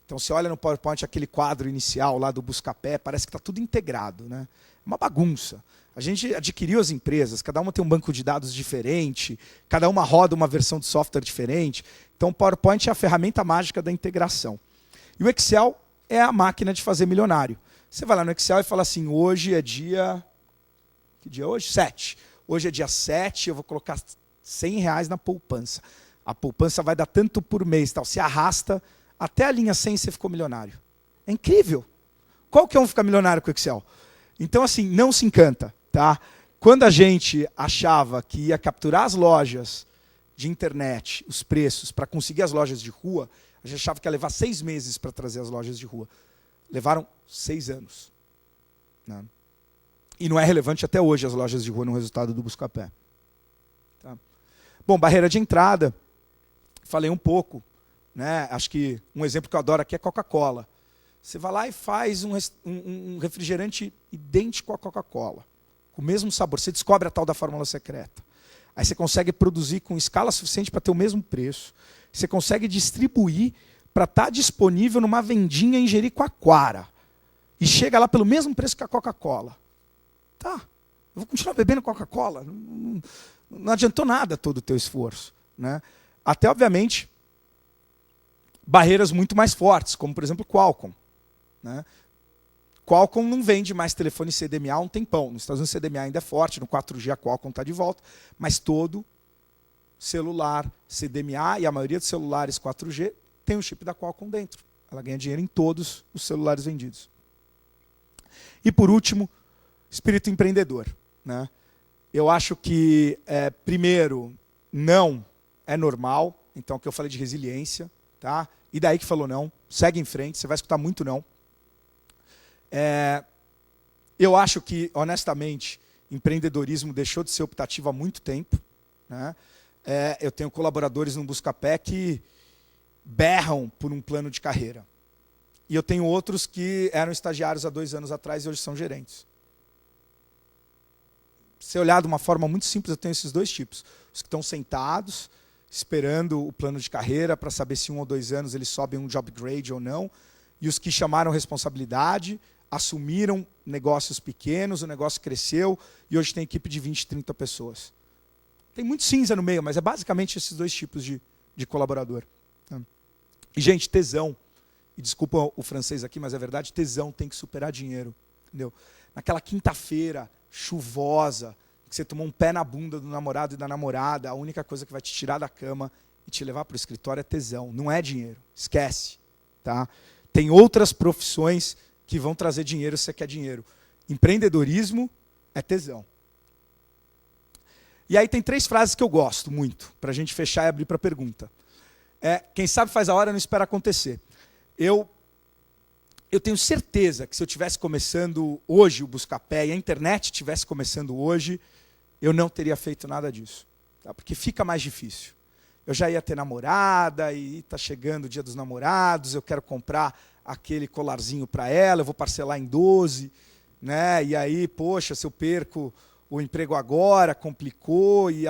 Então, você olha no PowerPoint aquele quadro inicial lá do Buscapé, parece que está tudo integrado, né? É uma bagunça. A gente adquiriu as empresas, cada uma tem um banco de dados diferente, cada uma roda uma versão de software diferente. Então, o PowerPoint é a ferramenta mágica da integração. E o Excel é a máquina de fazer milionário. Você vai lá no Excel e fala assim, hoje é dia... Que dia é hoje? 7. Hoje é dia 7, eu vou colocar R$100 na poupança. A poupança vai dar tanto por mês. Tal. Se arrasta até a linha 100 e você ficou milionário. É incrível. Qualquer um fica milionário com o Excel. Então, assim, não se encanta. Tá? Quando a gente achava que ia capturar as lojas de internet, os preços, para conseguir as lojas de rua, a gente achava que ia levar 6 meses para trazer as lojas de rua. Levaram 6 anos. Né? E não é relevante até hoje as lojas de rua no resultado do Buscapé. Tá? Bom, barreira de entrada, falei um pouco. Né? Acho que um exemplo que eu adoro aqui é Coca-Cola. Você vai lá e faz um refrigerante idêntico à Coca-Cola, com o mesmo sabor. Você descobre a tal da fórmula secreta. Aí você consegue produzir com escala suficiente para ter o mesmo preço. Você consegue distribuir para estar disponível numa vendinha em Jericoacoara. E chega lá pelo mesmo preço que a Coca-Cola. Tá, eu vou continuar bebendo Coca-Cola. Não adiantou nada todo o teu esforço. Né? Até, obviamente, barreiras muito mais fortes, como, por exemplo, Qualcomm. Né? Qualcomm não vende mais telefone CDMA há um tempão. Nos Estados Unidos o CDMA ainda é forte, no 4G a Qualcomm está de volta, mas todo celular CDMA e a maioria dos celulares 4G tem o chip da Qualcomm dentro. Ela ganha dinheiro em todos os celulares vendidos. E por último, espírito empreendedor. Né? Eu acho que, primeiro, não é normal. Então, o que eu falei de resiliência. Tá? E daí que falou não, segue em frente, você vai escutar muito não. Eu acho que, honestamente, empreendedorismo deixou de ser optativo há muito tempo. Né? Eu tenho colaboradores no Buscapé que berram por um plano de carreira. E eu tenho outros que eram estagiários há 2 anos atrás e hoje são gerentes. Se olhar de uma forma muito simples, eu tenho esses 2 tipos. Os que estão sentados, esperando o plano de carreira para saber se 1 ou 2 anos eles sobem um job grade ou não. E os que chamaram responsabilidade, assumiram negócios pequenos, o negócio cresceu e hoje tem equipe de 20, 30 pessoas. Tem muito cinza no meio, mas é basicamente esses 2 tipos de colaborador. E, gente, tesão. E desculpa o francês aqui, mas é verdade, tesão tem que superar dinheiro. Entendeu? Naquela quinta-feira chuvosa, que você tomou um pé na bunda do namorado e da namorada, a única coisa que vai te tirar da cama e te levar para o escritório é tesão. Não é dinheiro. Esquece. Tá? Tem outras profissões que vão trazer dinheiro se você quer dinheiro. Empreendedorismo é tesão. E aí tem 3 frases que eu gosto muito, para a gente fechar e abrir para a pergunta. Quem sabe faz a hora, não espera acontecer. Eu tenho certeza que se eu estivesse começando hoje o Buscapé e a internet estivesse começando hoje, eu não teria feito nada disso. Tá? Porque fica mais difícil. Eu já ia ter namorada, e está chegando o dia dos namorados, eu quero comprar aquele colarzinho para ela, eu vou parcelar em 12, né? E aí, poxa, se eu perco o emprego agora, complicou, e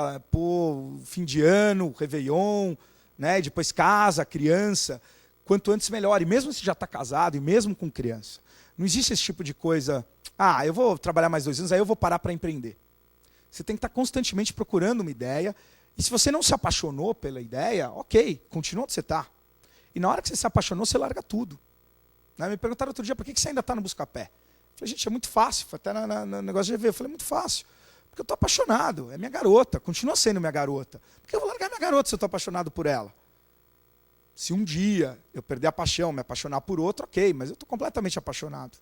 fim de ano, Réveillon, né? E depois casa, criança, quanto antes melhor. E mesmo se já está casado, e mesmo com criança, não existe esse tipo de coisa, eu vou trabalhar mais 2 anos, aí eu vou parar para empreender. Você tem que estar constantemente procurando uma ideia. E se você não se apaixonou pela ideia, ok, continua onde você está. E na hora que você se apaixonou, você larga tudo. Né? Me perguntaram outro dia, por que você ainda está no Buscapé? Eu falei, gente, é muito fácil. Foi até no negócio de GV. Eu falei, é muito fácil. Porque eu estou apaixonado. É minha garota. Continua sendo minha garota. Por que eu vou largar minha garota se eu estou apaixonado por ela? Se um dia eu perder a paixão, me apaixonar por outro, ok, mas eu estou completamente apaixonado.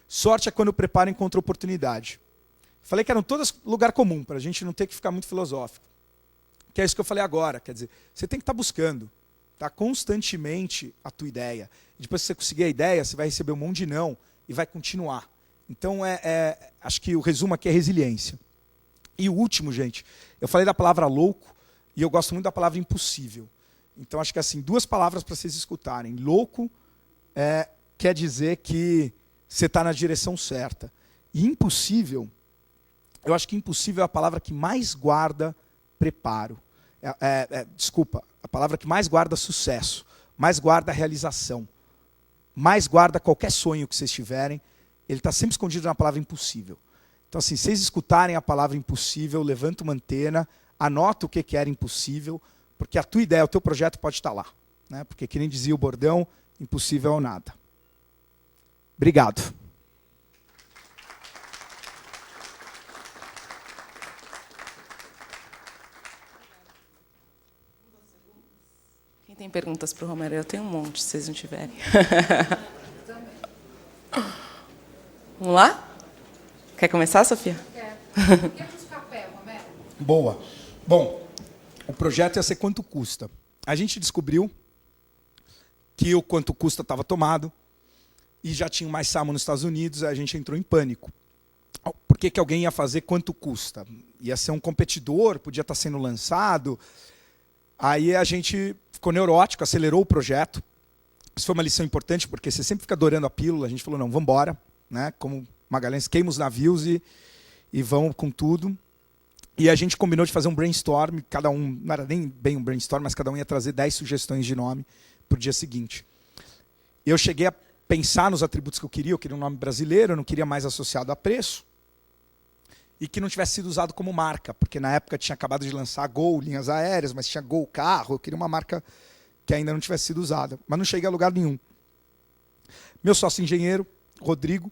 Sorte é quando o preparo encontra oportunidade. Falei que eram todas lugar comum, para a gente não ter que ficar muito filosófico. Que é isso que eu falei agora. Quer dizer, você tem que estar buscando, tá, constantemente a tua ideia. E depois que você conseguir a ideia, você vai receber um monte de não e vai continuar. Então, acho que o resumo aqui é resiliência. E o último, gente, eu falei da palavra louco e eu gosto muito da palavra impossível. Então, acho que assim, 2 palavras para vocês escutarem. Louco quer dizer que você está na direção certa. E impossível, eu acho que impossível é a palavra que mais guarda preparo. Desculpa, a palavra que mais guarda sucesso, mais guarda realização, mais guarda qualquer sonho que vocês tiverem, ele está sempre escondido na palavra impossível. Então, assim, se vocês escutarem a palavra impossível, levanta uma antena, anota o que era impossível, porque a tua ideia, o teu projeto pode estar lá. Né? Porque, que nem dizia o bordão, impossível é nada. Obrigado. Quem tem perguntas para o Romero? Eu tenho um monte, se vocês não tiverem. Vamos lá? Quer começar, Sofia? Quero. O que é Buscapé, Romero? Boa. Bom, o projeto ia ser quanto custa. A gente descobriu que o quanto custa estava tomado e já tinha mais salmo nos Estados Unidos, a gente entrou em pânico. Por que alguém ia fazer quanto custa? Ia ser um competidor, podia estar sendo lançado. Aí a gente ficou neurótico, acelerou o projeto. Isso foi uma lição importante, porque você sempre fica adorando a pílula. A gente falou, não, vamos embora. Né? Como Magalhães, queima os navios e vamos com tudo. E a gente combinou de fazer um brainstorm. Cada um, não era nem bem um brainstorm, mas cada um ia trazer 10 sugestões de nome para o dia seguinte. Eu cheguei a pensar nos atributos que eu queria um nome brasileiro, eu não queria mais associado a preço. E que não tivesse sido usado como marca, porque na época tinha acabado de lançar Gol, linhas aéreas, mas tinha Gol carro, eu queria uma marca que ainda não tivesse sido usada. Mas não cheguei a lugar nenhum. Meu sócio engenheiro, Rodrigo,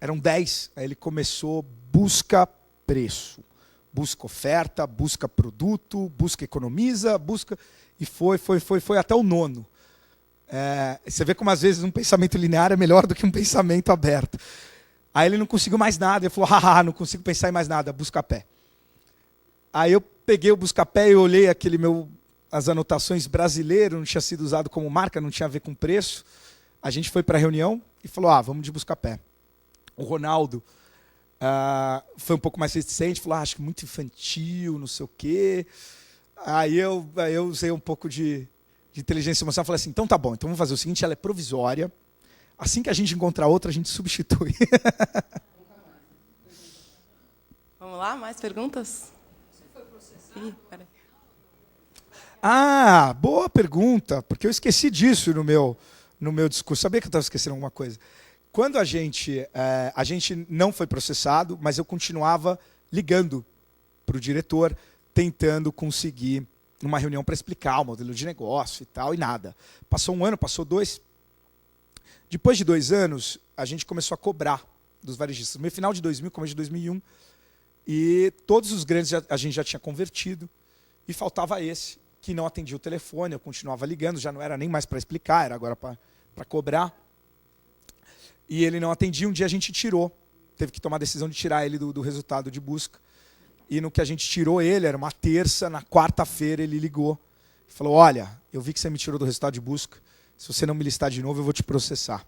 eram 10, aí ele começou, busca preço, busca oferta, busca produto, busca economiza, busca... E foi até o 9º. Você vê como às vezes um pensamento linear é melhor do que um pensamento aberto. Aí ele não conseguiu mais nada, ele falou, não consigo pensar em mais nada, Buscapé. Aí eu peguei o Buscapé e olhei as anotações brasileiras, não tinha sido usado como marca, não tinha a ver com preço. A gente foi para a reunião e falou, vamos de Buscapé. O Ronaldo foi um pouco mais reticente, falou, acho que muito infantil, não sei o quê. Aí eu usei um pouco de inteligência emocional, falei assim, então tá bom, então vamos fazer o seguinte, ela é provisória. Assim que a gente encontrar outra, a gente substitui. Vamos lá, mais perguntas? Você foi processado? Peraí. Boa pergunta, porque eu esqueci disso no meu discurso. Sabia que eu estava esquecendo alguma coisa. Quando a gente não foi processado, mas eu continuava ligando para o diretor, tentando conseguir uma reunião para explicar o modelo de negócio e tal, e nada. Passou 1 ano, passou 2. Depois de 2 anos, a gente começou a cobrar dos varejistas. No final de 2000, começo de 2001, e todos os grandes a gente já tinha convertido, e faltava esse, que não atendia o telefone, eu continuava ligando, já não era nem mais para explicar, era agora para cobrar. E ele não atendia, um dia a gente tirou, teve que tomar a decisão de tirar ele do resultado de busca. E no que a gente tirou ele, era uma terça, na quarta-feira ele ligou. Falou, olha, eu vi que você me tirou do resultado de busca. Se você não me listar de novo, eu vou te processar.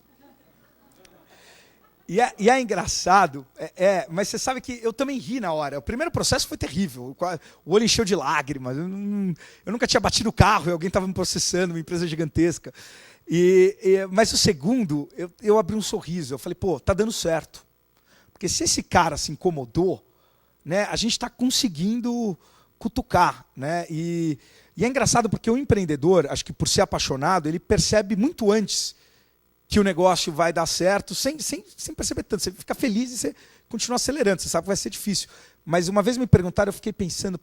E é engraçado, mas você sabe que eu também ri na hora. O primeiro processo foi terrível. O olho encheu de lágrimas. Eu nunca tinha batido o carro e alguém estava me processando, uma empresa gigantesca. Mas o segundo, eu abri um sorriso. Eu falei, pô, tá dando certo. Porque se esse cara se incomodou, né, a gente está conseguindo cutucar. Né? E é engraçado porque o empreendedor, acho que por ser apaixonado, ele percebe muito antes que o negócio vai dar certo, sem perceber tanto. Você fica feliz e você continua acelerando. Você sabe que vai ser difícil. Mas uma vez me perguntaram, eu fiquei pensando.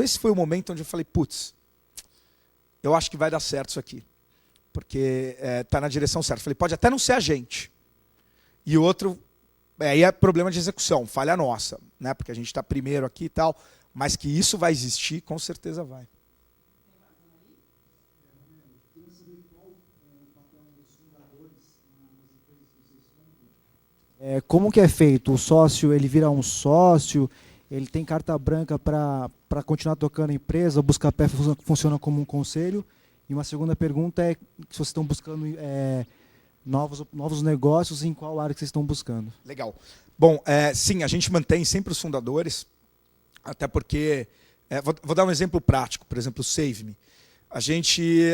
Esse foi o momento onde eu falei, putz, eu acho que vai dar certo isso aqui. Porque está na direção certa. Falei, pode até não ser a gente. E outro, aí é problema de execução, falha nossa. Né? Porque a gente está primeiro aqui e tal. Mas que isso vai existir, com certeza vai. Como que é feito? O sócio, ele vira um sócio, ele tem carta branca para continuar tocando a empresa, o Buscapé funciona como um conselho. E uma segunda pergunta é se vocês estão buscando novos negócios, em qual área que vocês estão buscando? Legal. Bom, sim, a gente mantém sempre os fundadores, até porque... vou dar um exemplo prático, por exemplo, o Save Me. A gente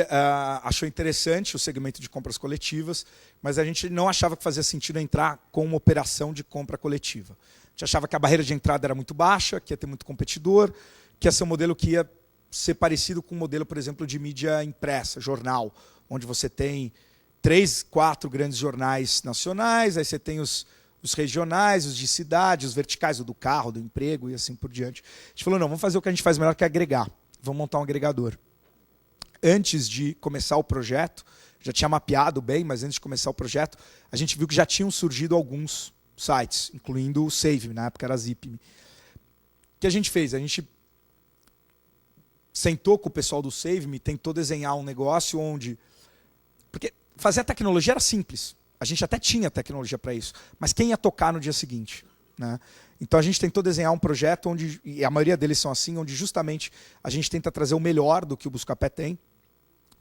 achou interessante o segmento de compras coletivas, mas a gente não achava que fazia sentido entrar com uma operação de compra coletiva. A gente achava que a barreira de entrada era muito baixa, que ia ter muito competidor, que ia ser um modelo que ia ser parecido com um modelo, por exemplo, de mídia impressa, jornal, onde você tem 3, 4 grandes jornais nacionais, aí você tem os regionais, os de cidade, os verticais, o do carro, do emprego e assim por diante. A gente falou, não, vamos fazer o que a gente faz melhor, que é agregar. Vamos montar um agregador. Antes de começar o projeto, já tinha mapeado bem, mas antes de começar o projeto, a gente viu que já tinham surgido alguns sites, incluindo o Save Me, na época era Zip.me. O que a gente fez? A gente sentou com o pessoal do Save Me, tentou desenhar um negócio onde... Porque fazer a tecnologia era simples. A gente até tinha tecnologia para isso. Mas quem ia tocar no dia seguinte? Né? Então a gente tentou desenhar um projeto onde, e a maioria deles são assim, onde justamente a gente tenta trazer o melhor do que o Buscapé tem.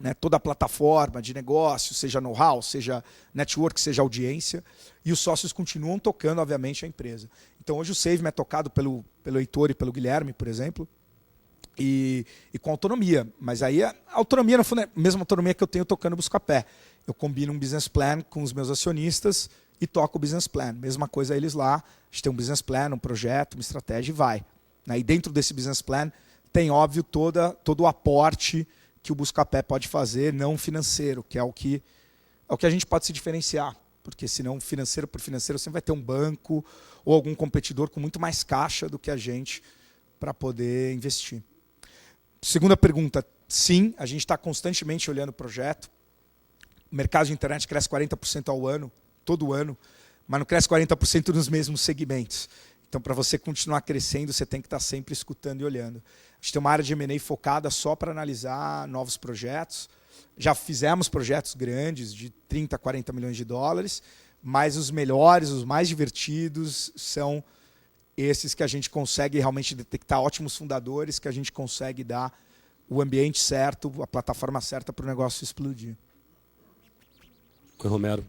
Né, toda a plataforma de negócio, seja know-how, seja network, seja audiência, e os sócios continuam tocando, obviamente, a empresa. Então, hoje o Save Me é tocado pelo Heitor e pelo Guilherme, por exemplo, e com autonomia. Mas aí a autonomia, no fundo, é a mesma autonomia que eu tenho tocando o Buscapé. Eu combino um business plan com os meus acionistas e toco o business plan. Mesma coisa eles lá, a gente tem um business plan, um projeto, uma estratégia e vai. E dentro desse business plan tem, óbvio, todo o aporte que o Buscapé pode fazer, não financeiro, que é o que a gente pode se diferenciar. Porque senão, financeiro por financeiro, você vai ter um banco ou algum competidor com muito mais caixa do que a gente para poder investir. Segunda pergunta, sim, a gente está constantemente olhando o projeto. O mercado de internet cresce 40% ao ano, todo ano, mas não cresce 40% nos mesmos segmentos. Então, para você continuar crescendo, você tem que estar sempre escutando e olhando. A gente tem uma área de M&A focada só para analisar novos projetos. Já fizemos projetos grandes, de 30, 40 milhões de dólares, mas os melhores, os mais divertidos, são esses que a gente consegue realmente detectar ótimos fundadores, que a gente consegue dar o ambiente certo, a plataforma certa para o negócio explodir. Oi, Romero.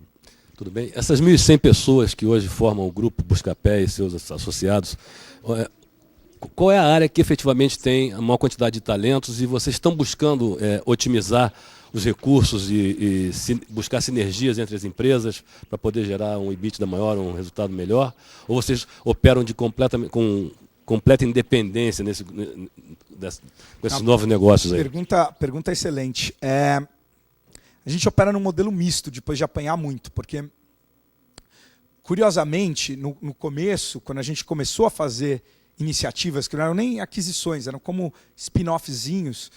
Tudo bem? Essas 1.100 pessoas que hoje formam o grupo Buscapé e seus associados, qual é a área que efetivamente tem a maior quantidade de talentos e vocês estão buscando otimizar os recursos e buscar sinergias entre as empresas para poder gerar um EBITDA maior, um resultado melhor? Ou vocês operam com completa independência com esses novos negócios aí? Pergunta excelente. A gente opera num modelo misto, depois de apanhar muito, porque, curiosamente, no começo, quando a gente começou a fazer iniciativas, que não eram nem aquisições, eram como spin-offzinhos,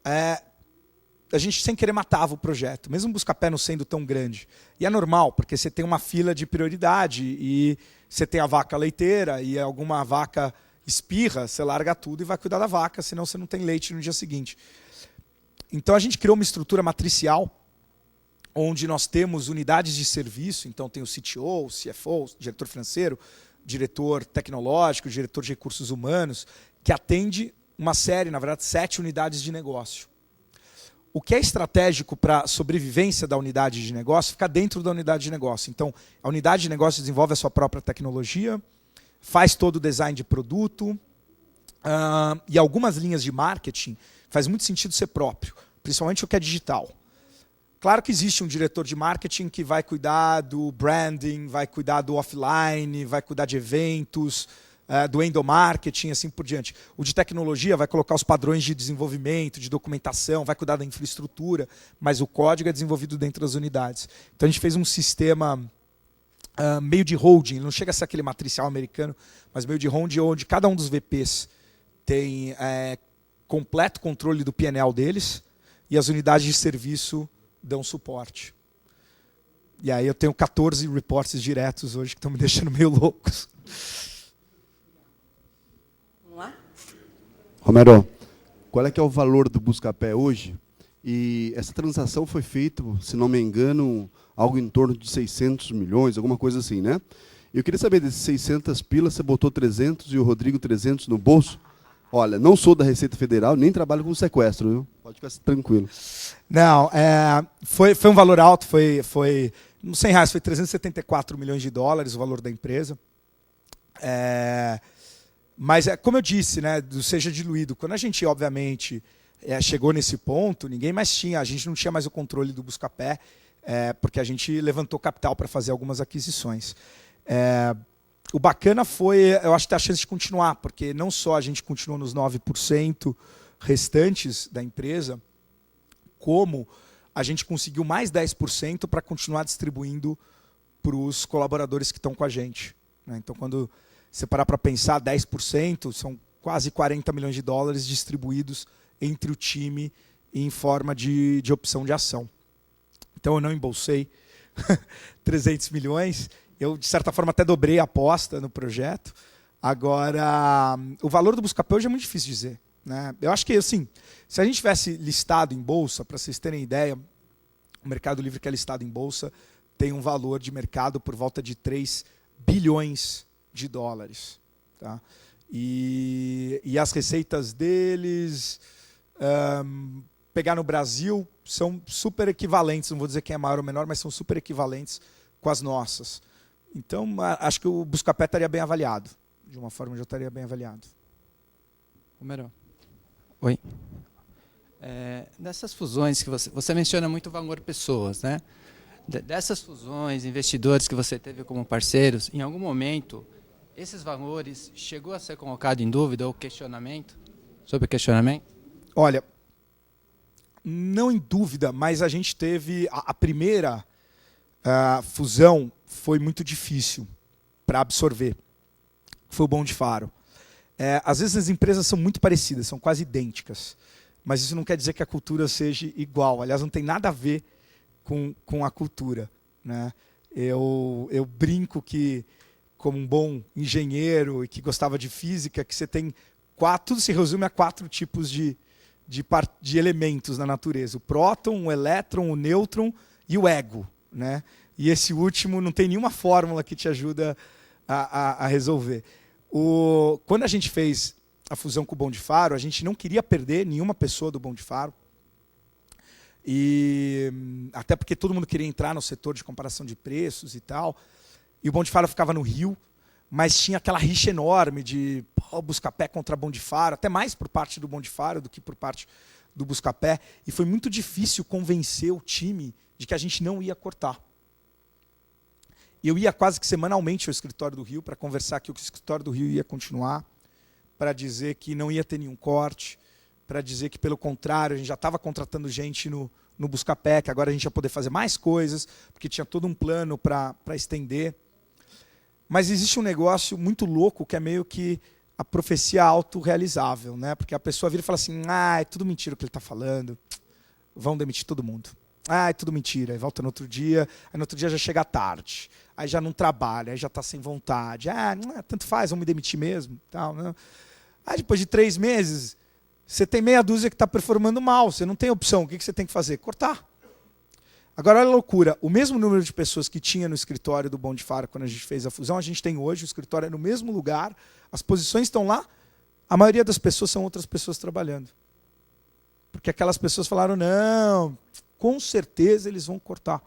a gente sem querer matava o projeto, mesmo o Buscapé não sendo tão grande. E é normal, porque você tem uma fila de prioridade e você tem a vaca leiteira e alguma vaca espirra, você larga tudo e vai cuidar da vaca, senão você não tem leite no dia seguinte. Então a gente criou uma estrutura matricial, onde nós temos unidades de serviço, então tem o CTO, o CFO, o diretor financeiro, diretor tecnológico, diretor de recursos humanos, que atende uma série, na verdade, 7 unidades de negócio. O que é estratégico para a sobrevivência da unidade de negócio fica dentro da unidade de negócio. Então, a unidade de negócio desenvolve a sua própria tecnologia, faz todo o design de produto, e algumas linhas de marketing faz muito sentido ser próprio, principalmente o que é digital. Claro que existe um diretor de marketing que vai cuidar do branding, vai cuidar do offline, vai cuidar de eventos, do endomarketing, assim por diante. O de tecnologia vai colocar os padrões de desenvolvimento, de documentação, vai cuidar da infraestrutura, mas o código é desenvolvido dentro das unidades. Então a gente fez um sistema meio de holding, não chega a ser aquele matricial americano, mas meio de holding, onde cada um dos VPs tem completo controle do P&L deles e as unidades de serviço dão suporte. E aí eu tenho 14 reports diretos hoje que estão me deixando meio loucos. Romero, qual é que é o valor do Buscapé hoje? E essa transação foi feita, se não me engano, algo em torno de 600 milhões, alguma coisa assim, né? Eu queria saber, desses 600 pilas, você botou 300 e o Rodrigo 300 no bolso? Olha, não sou da Receita Federal, nem trabalho com sequestro, viu? Pode ficar tranquilo. Não, foi um valor alto, foi R$100, foi 374 milhões de dólares o valor da empresa. Mas, como eu disse, né, do seja diluído. Quando a gente, obviamente, chegou nesse ponto, ninguém mais tinha, a gente não tinha mais o controle do Buscapé, porque a gente levantou capital para fazer algumas aquisições. O bacana foi, eu acho que tem a chance de continuar, porque não só a gente continuou nos 9% restantes da empresa, como a gente conseguiu mais 10% para continuar distribuindo para os colaboradores que estão com a gente. Né? Então, quando você parar para pensar, 10% são quase 40 milhões de dólares distribuídos entre o time em forma de opção de ação. Então eu não embolsei 300 milhões, eu de certa forma até dobrei a aposta no projeto. Agora, o valor do Buscapé hoje é muito difícil de dizer. Né? Eu acho que, assim, se a gente tivesse listado em bolsa, para vocês terem ideia, o Mercado Livre que é listado em bolsa tem um valor de mercado por volta de 3 bilhões de dólares. Tá? E as receitas deles, pegar no Brasil, são super equivalentes, não vou dizer quem é maior ou menor, mas são super equivalentes com as nossas. Então, acho que o Buscapé estaria bem avaliado. De uma forma, já estaria bem avaliado. Romero. Oi. Nessas fusões que você menciona muito o valor pessoas, né? Dessas fusões, investidores que você teve como parceiros, em algum momento, esses valores chegou a ser colocado em dúvida ou questionamento? Sobre questionamento? Olha, não em dúvida, mas a gente teve... A primeira fusão foi muito difícil para absorver. Foi o Bom de Faro. Às vezes as empresas são muito parecidas, são quase idênticas. Mas isso não quer dizer que a cultura seja igual. Aliás, não tem nada a ver com a cultura. Né? Eu brinco que, como um bom engenheiro e que gostava de física, que você tem tudo se resume a 4 tipos de elementos na natureza. O próton, o elétron, o nêutron e o ego. Né? E esse último não tem nenhuma fórmula que te ajuda a resolver. Quando a gente fez a fusão com o Bom de Faro, a gente não queria perder nenhuma pessoa do Bom de Faro. E até porque todo mundo queria entrar no setor de comparação de preços e tal. E o Bom de Faro ficava no Rio, mas tinha aquela rixa enorme de Buscapé contra Bom de Faro, até mais por parte do Bom de Faro do que por parte do Buscapé. E foi muito difícil convencer o time de que a gente não ia cortar. Eu ia quase que semanalmente ao escritório do Rio para conversar que o escritório do Rio ia continuar, para dizer que não ia ter nenhum corte, para dizer que, pelo contrário, a gente já estava contratando gente no Buscapé, que agora a gente ia poder fazer mais coisas, porque tinha todo um plano para estender. Mas existe um negócio muito louco que é meio que a profecia autorrealizável, né? Porque a pessoa vira e fala assim, é tudo mentira o que ele está falando, vão demitir todo mundo. É tudo mentira. Aí volta no outro dia, aí no outro dia já chega tarde, aí já não trabalha, aí já está sem vontade. Tanto faz, vão me demitir mesmo. Tal, né? Aí depois de 3 meses, você tem meia dúzia que está performando mal, você não tem opção. O que você tem que fazer? Cortar. Agora, olha a loucura. O mesmo número de pessoas que tinha no escritório do Bom de Faro quando a gente fez a fusão, a gente tem hoje. O escritório é no mesmo lugar, as posições estão lá, a maioria das pessoas são outras pessoas trabalhando. Porque aquelas pessoas falaram, não, com certeza eles vão cortar.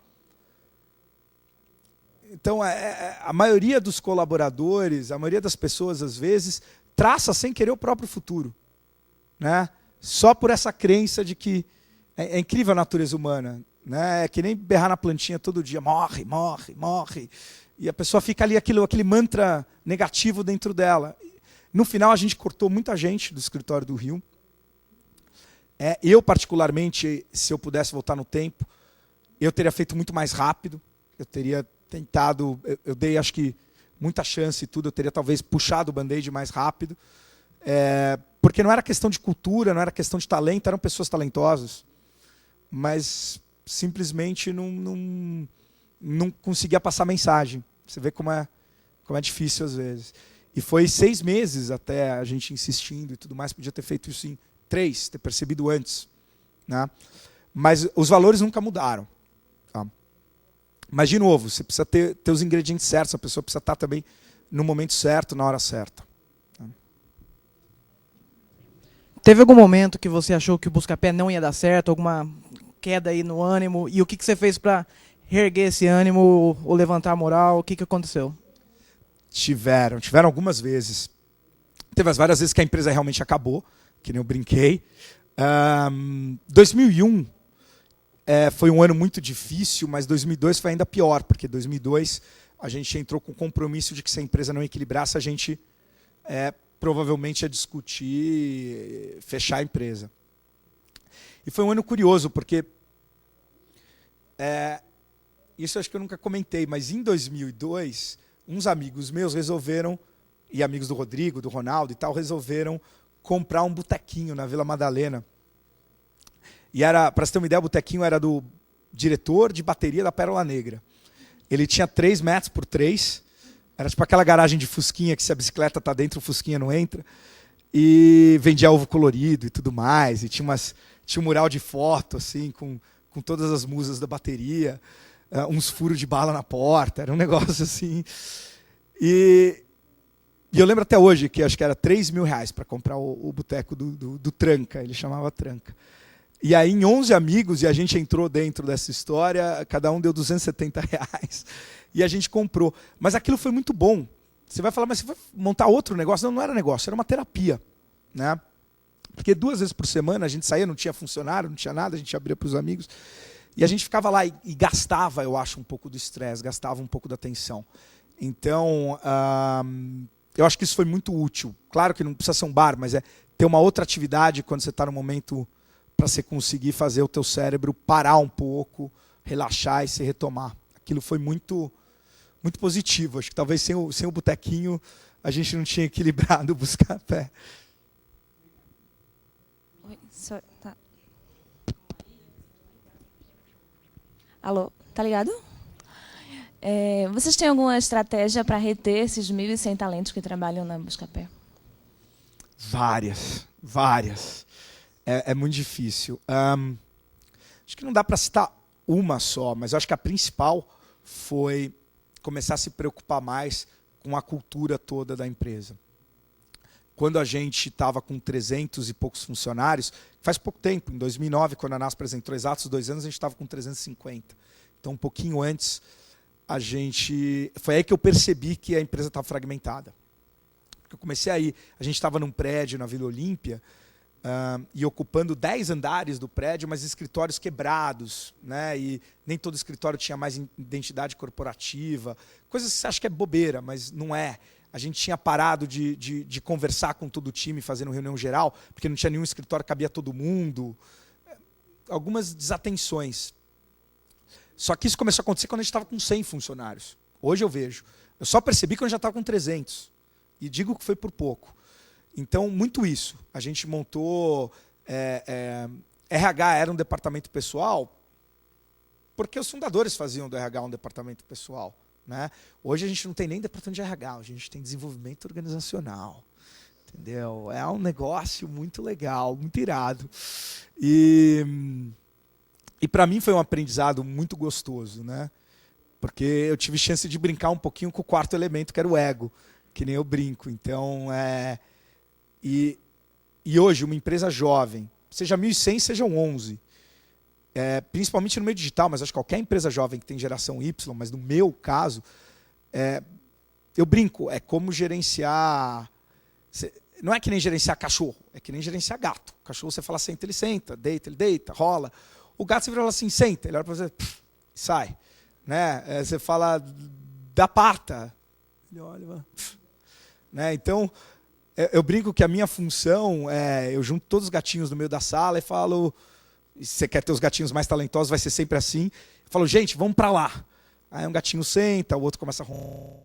Então, a maioria dos colaboradores, a maioria das pessoas, às vezes, traça sem querer o próprio futuro. Né? Só por essa crença de que é incrível a natureza humana. Né? É que nem berrar na plantinha todo dia, morre, morre, morre. E a pessoa fica ali, aquele mantra negativo dentro dela. No final, a gente cortou muita gente do escritório do Rio. Eu, particularmente, se eu pudesse voltar no tempo, eu teria feito muito mais rápido. Eu teria tentado, eu dei, acho que, muita chance e tudo. Eu teria, talvez, puxado o band-aid mais rápido. Porque não era questão de cultura, não era questão de talento, eram pessoas talentosas. Mas simplesmente não conseguia passar mensagem. Você vê como é difícil às vezes. E foi 6 meses até a gente insistindo e tudo mais. Podia ter feito isso em 3, ter percebido antes. Né? Mas os valores nunca mudaram. Tá? Mas, de novo, você precisa ter os ingredientes certos, a pessoa precisa estar também no momento certo, na hora certa. Tá? Teve algum momento que você achou que o Buscapé não ia dar certo, alguma queda aí no ânimo, e o que você fez para reerguer esse ânimo ou levantar a moral? O que aconteceu? Tiveram algumas vezes. Teve as várias vezes que a empresa realmente acabou, que nem eu brinquei. 2001 foi um ano muito difícil, mas 2002 foi ainda pior, porque 2002 a gente entrou com o compromisso de que se a empresa não equilibrasse, a gente provavelmente ia discutir fechar a empresa. E foi um ano curioso, porque isso acho que eu nunca comentei, mas em 2002, uns amigos meus resolveram, e amigos do Rodrigo, do Ronaldo e tal, resolveram comprar um botequinho na Vila Madalena. E para você ter uma ideia, o botequinho era do diretor de bateria da Pérola Negra. Ele tinha 3 metros por 3, era tipo aquela garagem de fusquinha que se a bicicleta está dentro, o fusquinha não entra. E vendia ovo colorido e tudo mais, e tinha um mural de foto, assim, com todas as musas da bateria, uns furos de bala na porta, era um negócio assim. E eu lembro até hoje que acho que era R$3.000 para comprar o boteco do Tranca, ele chamava Tranca. E aí, em 11 amigos, e a gente entrou dentro dessa história, cada um deu R$270, e a gente comprou. Mas aquilo foi muito bom. Você vai falar, mas você vai montar outro negócio? Não era negócio, era uma terapia. Né? Porque 2 vezes por semana a gente saía, não tinha funcionário, não tinha nada, a gente abria para os amigos. E a gente ficava lá e gastava, eu acho, um pouco do estresse, gastava um pouco da tensão. Então, eu acho que isso foi muito útil. Claro que não precisa ser um bar, mas ter uma outra atividade quando você está no momento para você conseguir fazer o teu cérebro parar um pouco, relaxar e se retomar. Aquilo foi muito, muito positivo. Acho que talvez sem o botequinho a gente não tinha equilibrado o Buscapé. Oi, tá. Alô, tá ligado? Vocês têm alguma estratégia para reter esses 1.100 talentos que trabalham na Buscapé? Várias. É muito difícil. Acho que não dá para citar uma só, mas eu acho que a principal foi começar a se preocupar mais com a cultura toda da empresa. Quando a gente estava com 300 e poucos funcionários, faz pouco tempo, em 2009, quando a Naspers entrou, exatos 2 anos, a gente estava com 350. Então, um pouquinho antes, foi aí que eu percebi que a empresa estava fragmentada. Porque eu comecei aí, a gente estava num prédio na Vila Olímpia, e ocupando 10 andares do prédio, mas escritórios quebrados, né? E nem todo escritório tinha mais identidade corporativa, coisas que você acha que é bobeira, mas não é. A gente tinha parado de conversar com todo o time, fazendo reunião geral, porque não tinha nenhum escritório que cabia todo mundo. Algumas desatenções. Só que isso começou a acontecer quando a gente estava com 100 funcionários. Hoje eu vejo. Eu só percebi quando eu já estava com 300. E digo que foi por pouco. Então, muito isso. A gente montou... RH era um departamento pessoal, porque os fundadores faziam do RH um departamento pessoal. Né? Hoje a gente não tem nem departamento de RH, a gente tem desenvolvimento organizacional. Entendeu? É um negócio muito legal, muito irado. E E para mim foi um aprendizado muito gostoso, né? Porque eu tive chance de brincar um pouquinho com o quarto elemento, que era o ego, que nem eu brinco. Então, e hoje, uma empresa jovem, seja 1.100, sejam 11, principalmente no meio digital, mas acho que qualquer empresa jovem que tem geração Y, mas no meu caso, eu brinco, é como gerenciar... Não é que nem gerenciar cachorro, é que nem gerenciar gato. O cachorro você fala senta, ele senta, deita, ele deita, rola. O gato você fala assim, senta, ele olha para você e sai. Né? Você fala, dá parta, ele olha, né? Então, eu brinco que a minha função é, eu junto todos os gatinhos no meio da sala e falo, se você quer ter os gatinhos mais talentosos, vai ser sempre assim. Eu falo, gente, vamos para lá. Aí um gatinho senta, o outro começa a roncar.